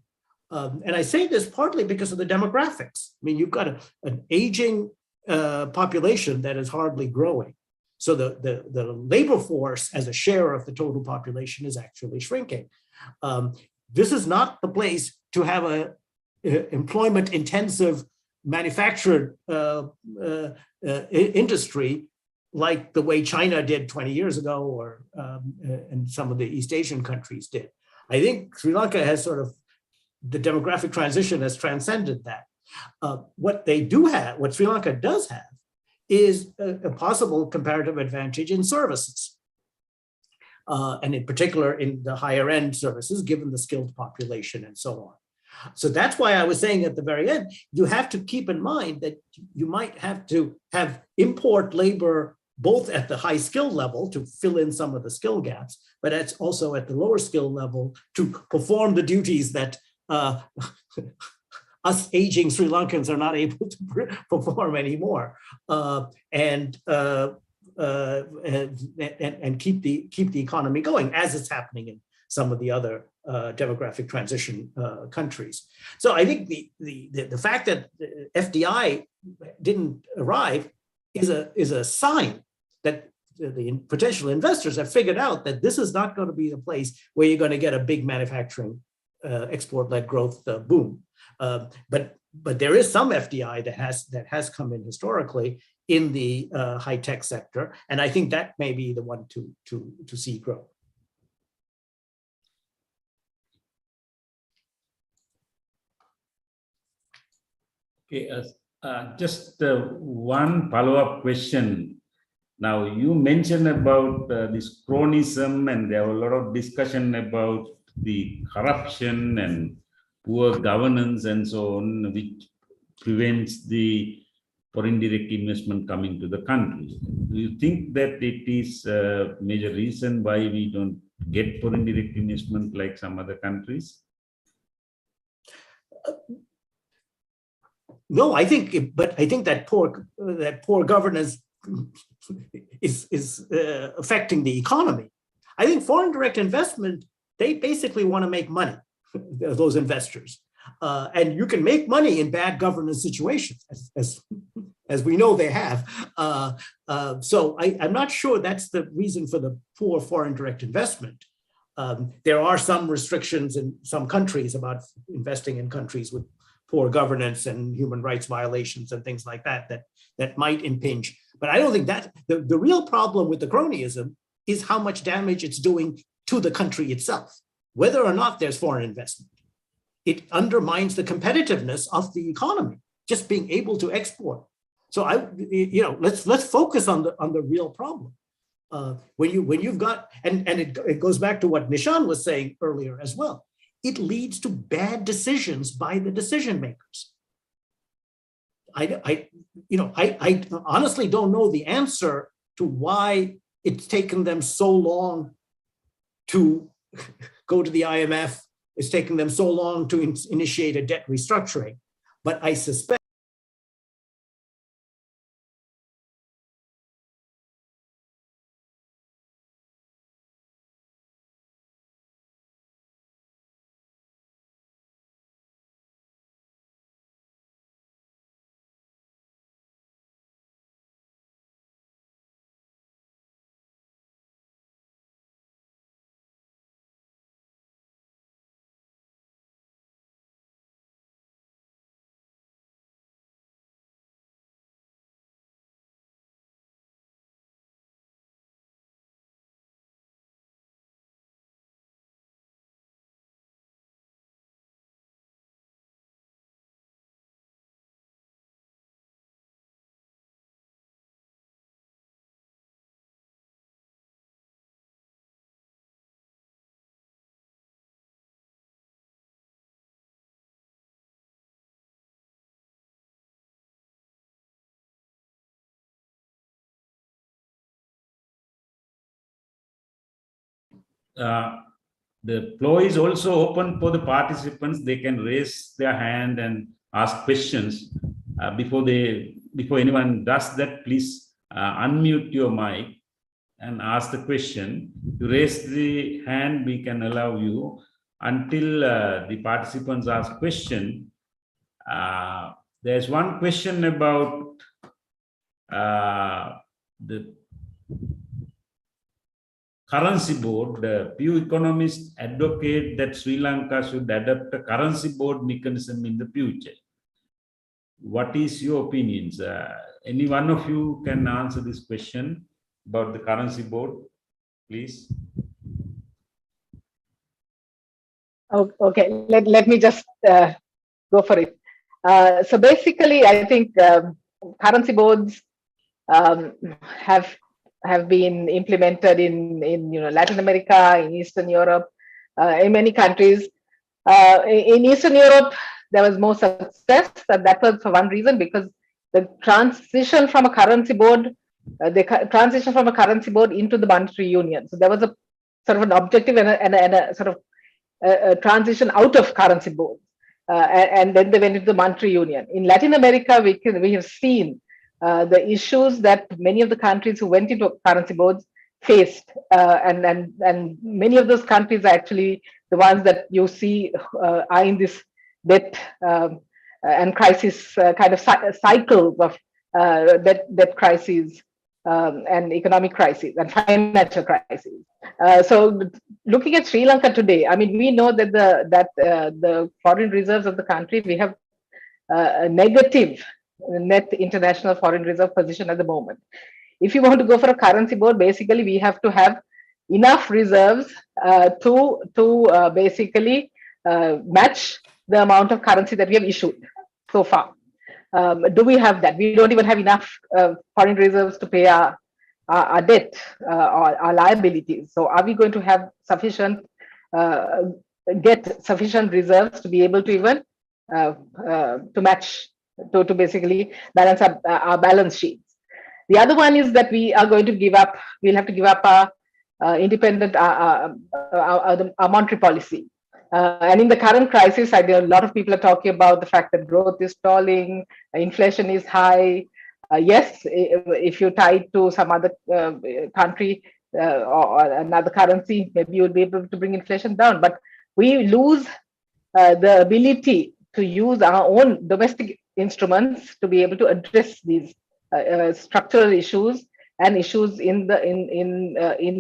And I say this partly because of the demographics. I mean, you've got an aging population that is hardly growing. So the labor force as a share of the total population is actually shrinking. This is not the place to have a employment intensive manufactured industry like the way China did 20 years ago, or and some of the East Asian countries did. I think Sri Lanka has sort of, the demographic transition has transcended that. What they do have, what Sri Lanka does have, is a possible comparative advantage in services. And in particular in the higher end services, given the skilled population and so on. So that's why I was saying at the very end, you have to keep in mind that you might have to have import labor both at the high skill level to fill in some of the skill gaps, but it's also at the lower skill level to perform the duties that us aging Sri Lankans are not able to perform anymore, and keep the economy going, as it's happening in some of the other demographic transition countries. So I think the fact that FDI didn't arrive is a sign that the potential investors have figured out that this is not going to be the place where you're going to get a big manufacturing export-led growth boom. But there is some FDI that has come in historically in the high-tech sector, and I think that may be the one to see grow. Okay, just one follow-up question. Now, you mentioned about this cronyism, and there were a lot of discussion about the corruption and poor governance and so on, which prevents the foreign direct investment coming to the country. Do you think that it is a major reason why we don't get foreign direct investment like some other countries? No, I think that poor governance is affecting the economy. I think foreign direct investment, they basically want to make money, those investors. And you can make money in bad governance situations, as we know they have. So I'm not sure that's the reason for the poor foreign direct investment. There are some restrictions in some countries about investing in countries with poor governance and human rights violations and things like that might impinge. But I don't think that the real problem with the cronyism is how much damage it's doing to the country itself, whether or not there's foreign investment. It undermines the competitiveness of the economy, just being able to export. So let's focus on the real problem. When you've got, and it goes back to what Nishan was saying earlier as well. It leads to bad decisions by the decision makers. I honestly don't know the answer to why it's taken them so long to go to the IMF. It's taken them so long to initiate a debt restructuring, but I suspect the floor is also open for the participants. They can raise their hand and ask questions. Before anyone does that, please unmute your mic and ask the question. To raise the hand, we can allow you until the participants ask question. There's one question about the currency board. The few economists advocate that Sri Lanka should adopt a currency board mechanism in the future. What is your opinions? Any one of you can answer this question about the currency board, please. Okay, let me just go for it. So basically, I think currency boards have been implemented in Latin America, in Eastern Europe, in many countries. In Eastern Europe, there was more success, and that was for one reason, because the transition from a currency board, into the monetary union. So there was a sort of an objective and a sort of a transition out of currency boards, and then they went into the monetary union. In Latin America, we have seen the issues that many of the countries who went into currency boards faced, and many of those countries are actually the ones that you see are in this debt and crisis kind of cycles of debt crises and economic crisis and financial crisis. So looking at Sri Lanka today, I mean, we know that the foreign reserves of the country, we have a negative net international foreign reserve position at the moment. If you want to go for a currency board, basically we have to have enough reserves to basically match the amount of currency that we have issued so far. Do we have that? We don't even have enough foreign reserves to pay our debt or our liabilities. So are we going to have sufficient, get sufficient reserves to be able to even to match, to basically balance our balance sheets? The other one is that we are going to give up, we'll have to give up our independent, our monetary policy. And in the current crisis, I know a lot of people are talking about the fact that growth is stalling, inflation is high. Yes, if you tie it to some other country or another currency, maybe you'll be able to bring inflation down. But we lose the ability to use our own domestic instruments to be able to address these structural issues and issues in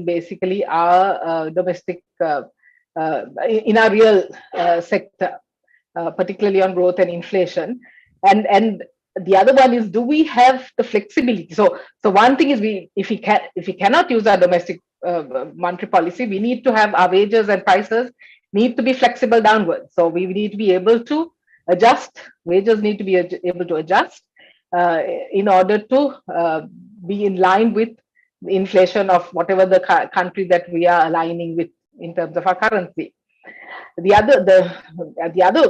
basically our domestic in our real sector, particularly on growth and inflation. And the other one is, do we have the flexibility? So one thing is, if we cannot use our domestic monetary policy, we need to have our wages and prices need to be flexible downwards. So we need to be able to adjust. Wages need to be able to adjust in order to be in line with the inflation of whatever the country that we are aligning with in terms of our currency. The other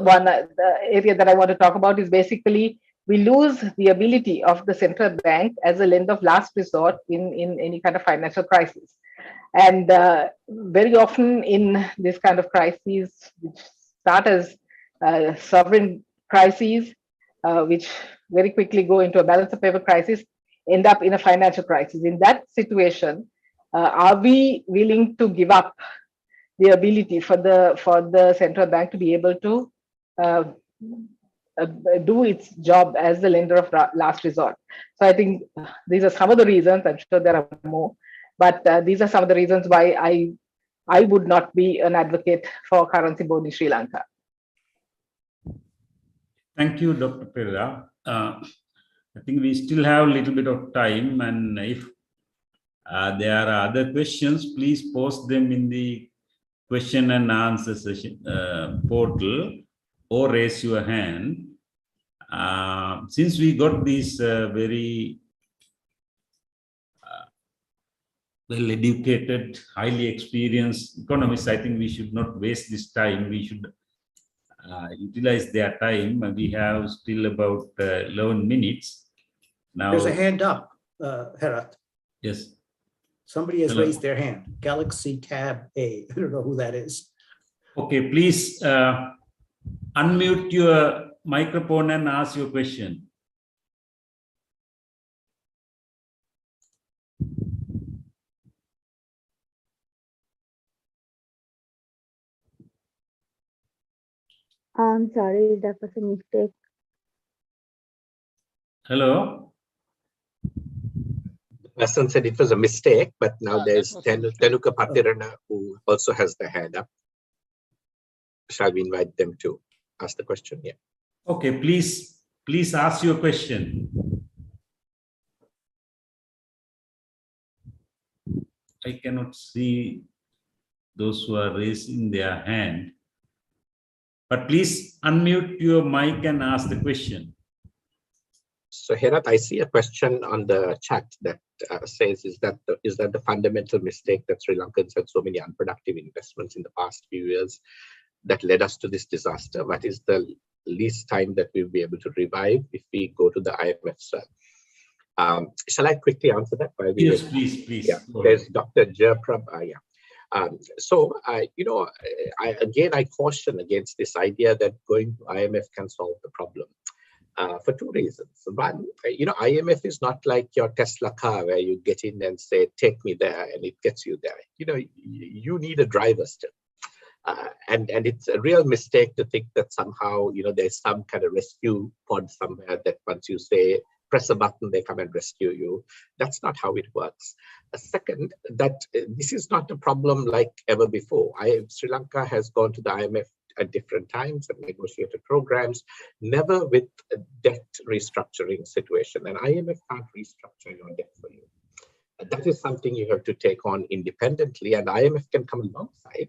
one, the area that I want to talk about is basically we lose the ability of the central bank as a lender of last resort in any kind of financial crisis. And very often in this kind of crises, which start as sovereign crises, which very quickly go into a balance of paper crisis, end up in a financial crisis. In that situation, are we willing to give up the ability for the central bank to be able to do its job as the lender of last resort? So I think these are some of the reasons. I'm sure there are more, but these are some of the reasons why I would not be an advocate for currency board in Sri Lanka. Thank you, Dr. Perera. I think we still have a little bit of time, and if there are other questions, please post them in the question and answer session portal or raise your hand. Since we got these very well-educated, highly experienced economists, I think we should not waste this time. We should utilize their time. We have still about 11 minutes. Now, there's a hand up, Herat. Yes. Somebody has Hello. raised their hand. Galaxy Tab A. I don't know who that is. Okay, please unmute your microphone and ask your question. I'm sorry, that was a mistake. Hello. The person said it was a mistake, but now there's Tenuka Patirana who also has the hand up. Shall we invite them to ask the question? Yeah. Okay, please ask your question. I cannot see those who are raising their hand, but please unmute your mic and ask the question. So Herat, I see a question on the chat that says, is that the fundamental mistake that Sri Lankans had so many unproductive investments in the past few years that led us to this disaster? What is the least time that we'll be able to revive if we go to the IMF, sir? Shall I quickly answer that? Yes, please. Yeah, there's Dr. Jayaprab. I caution against this idea that going to IMF can solve the problem. For two reasons. One, IMF is not like your Tesla car where you get in and say, take me there, and it gets you there. You need a driver still. And it's a real mistake to think that somehow, there's some kind of rescue pod somewhere that once you say, press a button, they come and rescue you. That's not how it works. Second, that this is not a problem like ever before. Sri Lanka has gone to the IMF at different times and negotiated programs, never with a debt restructuring situation. And IMF can't restructure your debt for you. That is something you have to take on independently, and IMF can come alongside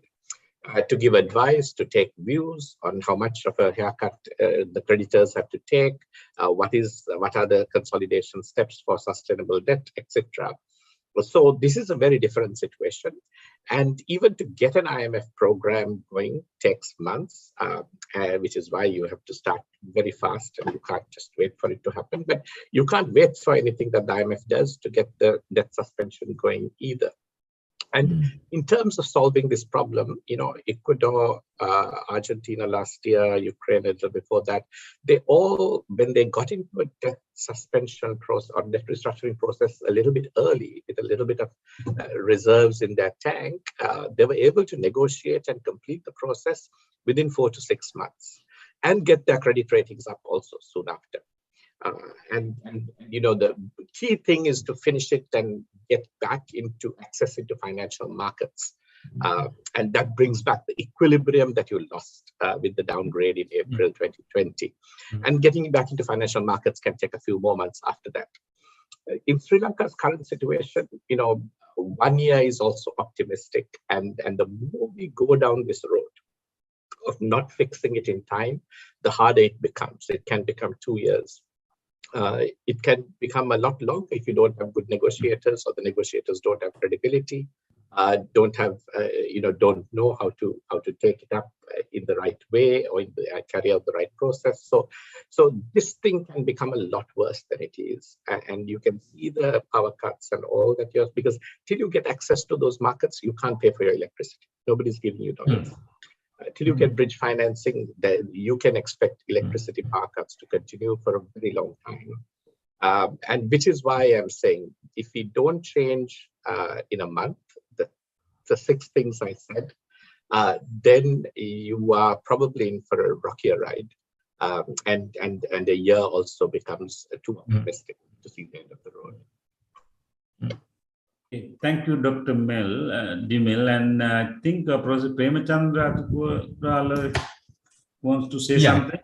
to give advice, to take views on how much of a haircut the creditors have to take, what are the consolidation steps for sustainable debt, etc. So this is a very different situation. And even to get an IMF program going takes months, which is why you have to start very fast and you can't just wait for it to happen. But you can't wait for anything that the IMF does to get the debt suspension going either. And in terms of solving this problem, Ecuador, Argentina last year, Ukraine a little before that, they all, when they got into a debt suspension process or debt restructuring process a little bit early, with a little bit of reserves in their tank, they were able to negotiate and complete the process within 4 to 6 months and get their credit ratings up also soon after. The key thing is to finish it and get back into access into financial markets. And that brings back the equilibrium that you lost with the downgrade in April 2020. And getting back into financial markets can take a few more months after that. In Sri Lanka's current situation, 1 year is also optimistic. And the more we go down this road of not fixing it in time, the harder it becomes. It can become 2 years. It can become a lot longer if you don't have good negotiators, or the negotiators don't have credibility, don't know how to take it up in the right way, or carry out the right process. So this thing can become a lot worse than it is, and you can see the power cuts and all that. Because till you get access to those markets, you can't pay for your electricity. Nobody's giving you dollars. Till you get bridge financing, you can expect electricity power cuts to continue for a very long time. And which is why I'm saying, if we don't change in a month, the 6 things I said, then you are probably in for a rockier ride. And a year also becomes too optimistic to see the end of the road. Okay, thank you, Dr. Dimil. And I think Professor Premachandra wants to say something.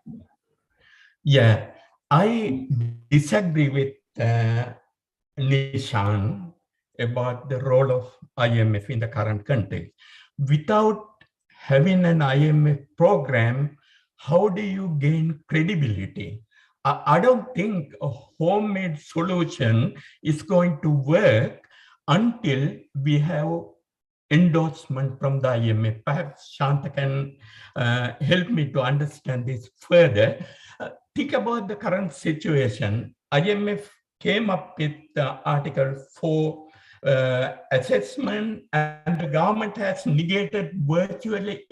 Yeah, I disagree with Nishan about the role of IMF in the current context. Without having an IMF program, how do you gain credibility? I don't think a homemade solution is going to work until we have endorsement from the IMF. Perhaps Shanta can help me to understand this further. Think about the current situation. IMF came up with Article 4 assessment, and the government has negated virtually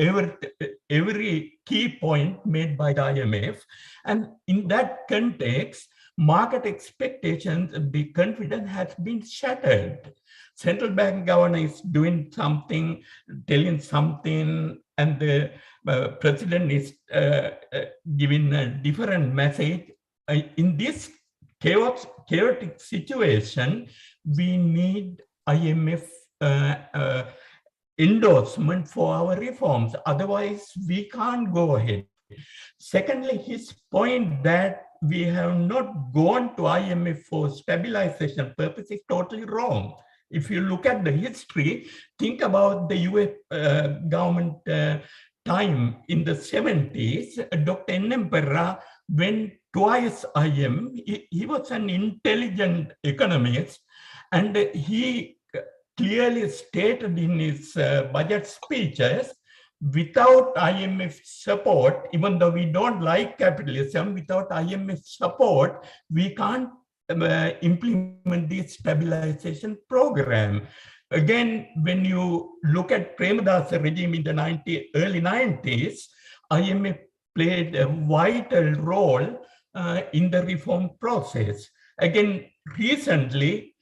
every key point made by the IMF. And in that context, market expectations, the confidence has been shattered. Central bank governor is doing something, telling something, and the president is giving a different message. In this chaotic situation, we need IMF endorsement for our reforms. Otherwise, we can't go ahead. Secondly, his point that we have not gone to IMF for stabilization purpose is totally wrong. If you look at the history, think about the US government time in the 70s. Dr. N.M. Perra went twice IMF. He was an intelligent economist, and he clearly stated in his budget speeches, without IMF support, even though we don't like capitalism, without IMF support, we can't implement the stabilization program. Again, when you look at Premadasa regime in the early 90s, IMF played a vital role in the reform process. Again, recently,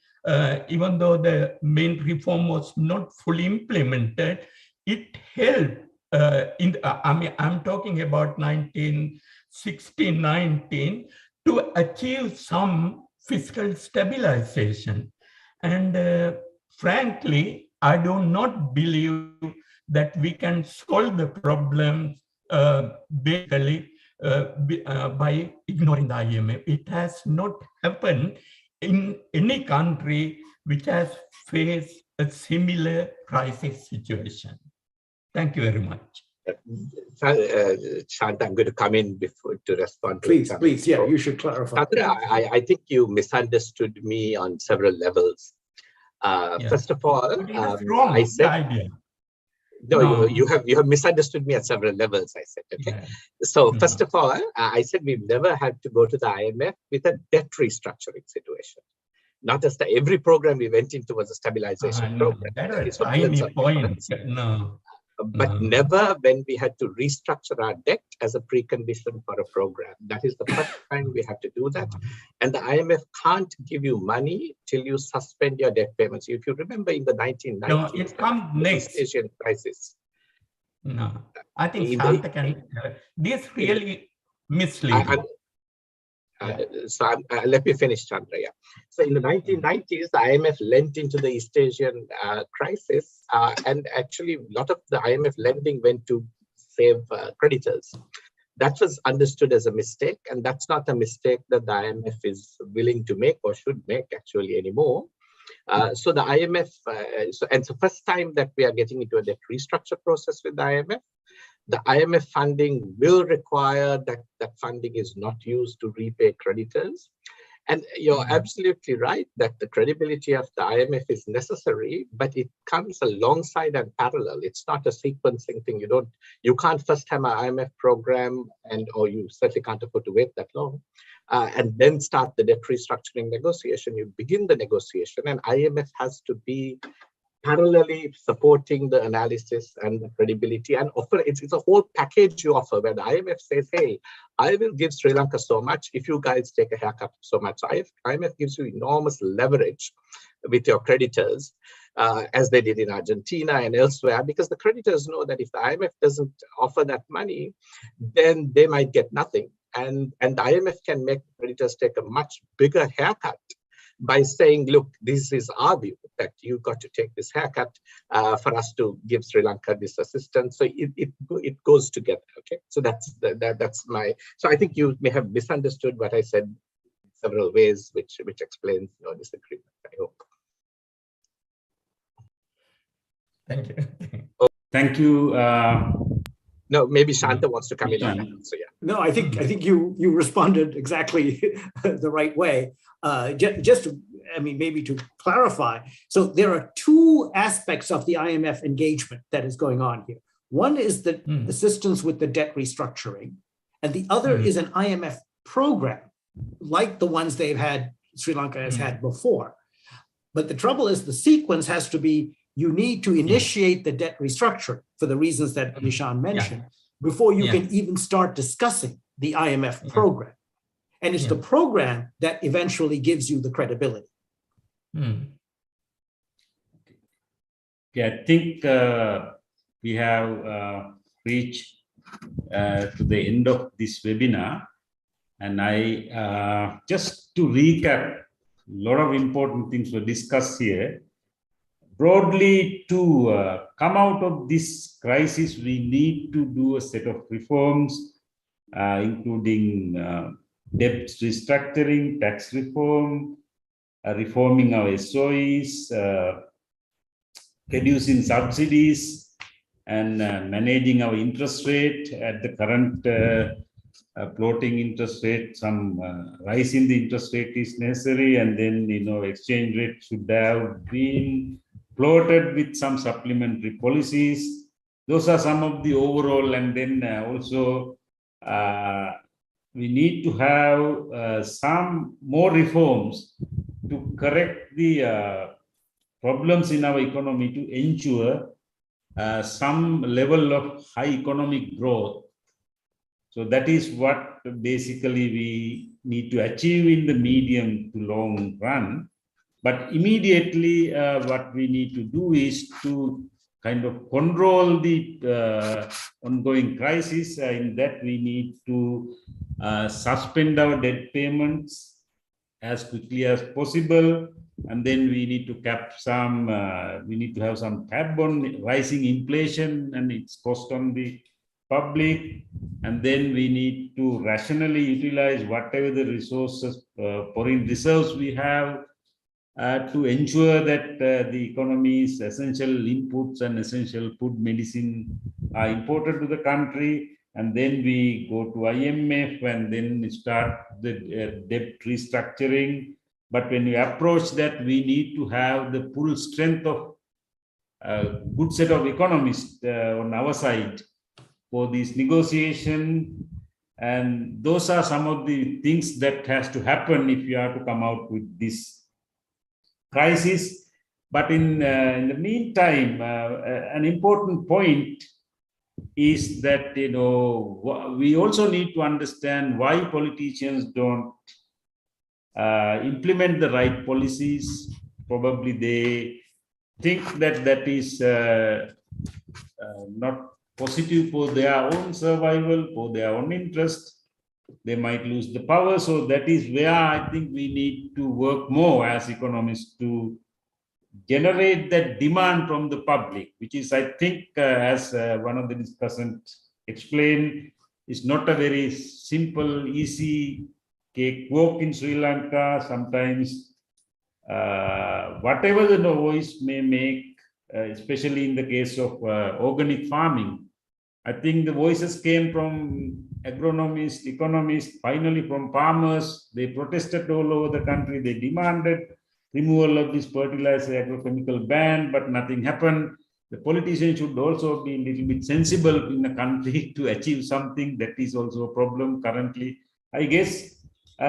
even though the main reform was not fully implemented, it helped I'm talking about 1916-19 to achieve some fiscal stabilization. And frankly, I do not believe that we can solve the problem basically by ignoring the IMF. It has not happened in any country which has faced a similar crisis situation. Thank you very much. Shanta, I'm going to come in before to respond. Please, yeah, you should clarify. Chandra, I think you misunderstood me on several levels. First of all, wrong, I said, idea. No, you have misunderstood me at several levels, I said, okay? Yeah. So first of all, I said we've never had to go to the IMF with a debt restructuring situation. Not just every program we went into was a stabilization program. That is a tiny point. But never when we had to restructure our debt as a precondition for a program. That is the first time we have to do that. And the IMF can't give you money till you suspend your debt payments. If you remember in the 1990s, no, it comes next. East Asian crisis. No, I think Shanta can. This really misleading. Let me finish, Chandra. Yeah. So in the 1990s, the IMF lent into the East Asian crisis, and actually a lot of the IMF lending went to save creditors. That was understood as a mistake, and that's not a mistake that the IMF is willing to make or should make actually anymore. So the IMF, it's the first time that we are getting into a debt restructure process with the IMF. The IMF funding will require that that funding is not used to repay creditors. And you're absolutely right that the credibility of the IMF is necessary, but it comes alongside and parallel. It's not a sequencing thing. You can't first have an IMF program, or you certainly can't afford to wait that long, and then start the debt restructuring negotiation. You begin the negotiation, and IMF has to be parallelly supporting the analysis and the credibility and offer. It's a whole package you offer where the IMF says, hey, I will give Sri Lanka so much if you guys take a haircut so much. So IMF gives you enormous leverage with your creditors, as they did in Argentina and elsewhere, because the creditors know that if the IMF doesn't offer that money, then they might get nothing. And the IMF can make creditors take a much bigger haircut by saying, look, this is our view, that you've got to take this haircut for us to give Sri Lanka this assistance. So it goes together, okay? So that's my, so I think you may have misunderstood what I said in several ways, which explains your disagreement, I hope. Thank you. Thank you. No, maybe Shanta wants to come in on that. So yeah. No, I think you responded exactly the right way. Just to, maybe to clarify. So there are two aspects of the IMF engagement that is going on here. One is the assistance with the debt restructuring, and the other is an IMF program like the ones Sri Lanka has had before. But the trouble is the sequence has to be, you need to initiate the debt restructuring for the reasons that Nishan mentioned before you can even start discussing the IMF program. And it's the program that eventually gives you the credibility. Okay, I think we have reached to the end of this webinar. And I just to recap, a lot of important things were discussed here. Broadly, to come out of this crisis, we need to do a set of reforms, including debt restructuring, tax reform, reforming our SOEs, reducing subsidies, and managing our interest rate at the current floating interest rate. Some rise in the interest rate is necessary, and then exchange rate should have been floated with some supplementary policies. Those are some of the overall, and then also we need to have some more reforms to correct the problems in our economy to ensure some level of high economic growth. So that is what basically we need to achieve in the medium to long run. But immediately what we need to do is to kind of control the ongoing crisis. In that we need to suspend our debt payments as quickly as possible. And then we need to cap some, we need to have some cap on rising inflation and its cost on the public. And then we need to rationally utilize whatever the resources, foreign reserves we have, to ensure that the economy's essential inputs and essential food, medicine are imported to the country. And then we go to IMF and then start the debt restructuring. But when we approach that, we need to have the full strength of a good set of economists on our side for this negotiation. And those are some of the things that has to happen if you are to come out with this crisis. But in the meantime, an important point is that, you know, we also need to understand why politicians don't implement the right policies. Probably they think that that is not positive for their own survival, for their own interest. They might lose the power. So that is where I think we need to work more as economists to generate that demand from the public, which is, I think, as one of the discussants explained, is not a very simple, easy cakewalk in Sri Lanka. Sometimes whatever the voice may make, especially in the case of organic farming, I think the voices came from agronomists, economists, finally from farmers. They protested all over the country. They demanded removal of this fertilizer agrochemical ban, but nothing happened. The politicians should also be a little bit sensible in the country to achieve something. That is also a problem currently, I guess.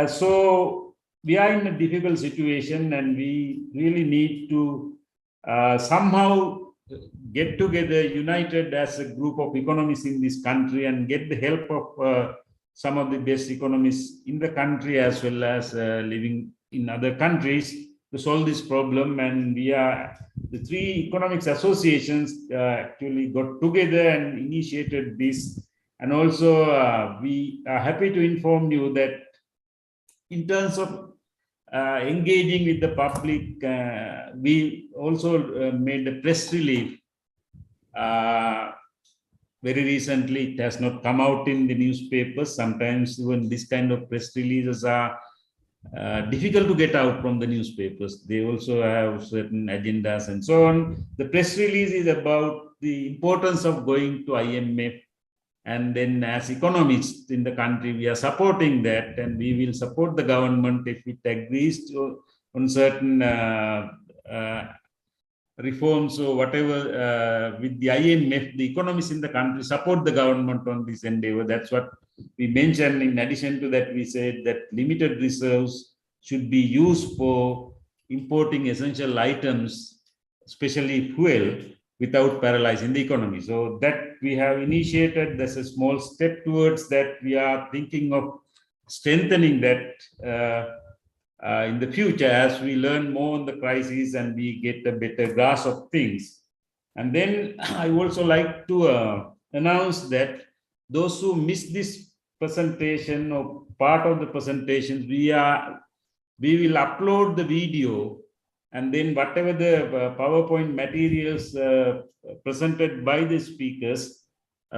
So we are in a difficult situation, and we really need to somehow get together, united as a group of economists in this country, and get the help of some of the best economists in the country as well as living in other countries to solve this problem. And we are, the three economics associations actually got together and initiated this. And also we are happy to inform you that in terms of engaging with the public, we also made a press release very recently. It has not come out in the newspapers. Sometimes even this kind of press releases are difficult to get out from the newspapers. They also have certain agendas and so on. The press release is about the importance of going to IMF. And then as economists in the country, we are supporting that, and we will support the government if it agrees on certain reforms or whatever with the IMF. The economists in the country support the government on this endeavor. That's what we mentioned. In addition to that, we said that limited reserves should be used for importing essential items, especially fuel, without paralyzing the economy. So that we have initiated. That's a small step towards that. We are thinking of strengthening that in the future as we learn more on the crisis and we get a better grasp of things. And then I also like to announce that those who missed this presentation or part of the presentations, we will upload the video, and then whatever the PowerPoint materials presented by the speakers,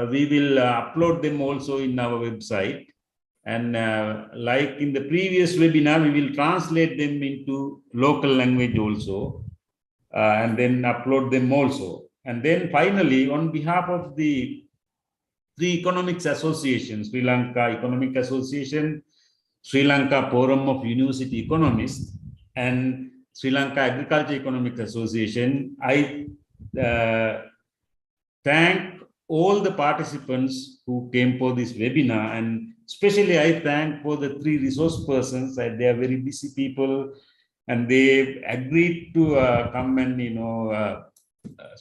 we will upload them also in our website. And like in the previous webinar, we will translate them into local language also, and then upload them also. And then finally, on behalf of the three economics associations, Sri Lanka Economic Association, Sri Lanka Forum of University Economists, and Sri Lanka Agricultural Economics Association, I thank all the participants who came for this webinar, and especially I thank for the three resource persons. They are very busy people, and they agreed to come and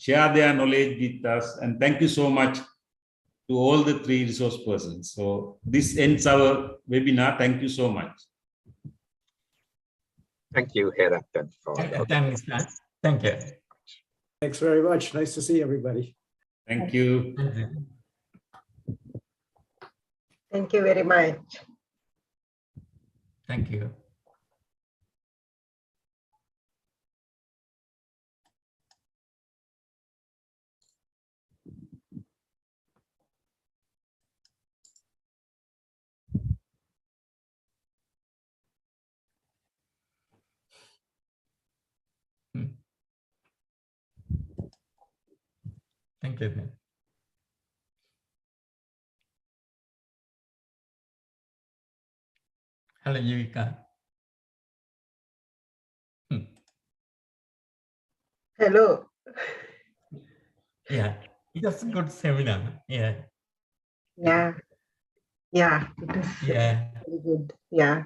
share their knowledge with us. And thank you so much to all the three resource persons. So this ends our webinar. Thank you so much. Thank you, Heratan, for Thank you. Thanks very much. Nice to see everybody. Thank you. Thank you very much. Thank you. Thank you. Hello, Yuvika. Hello. Yeah, it was a good seminar. Yeah. Yeah. Yeah. It is Yeah. very good. Yeah.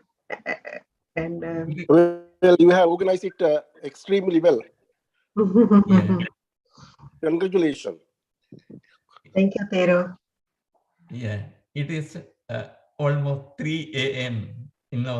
And Well, you have organized it extremely well. Yeah. Congratulations. thank you, Tero. Yeah. It is almost 3 a.m. in our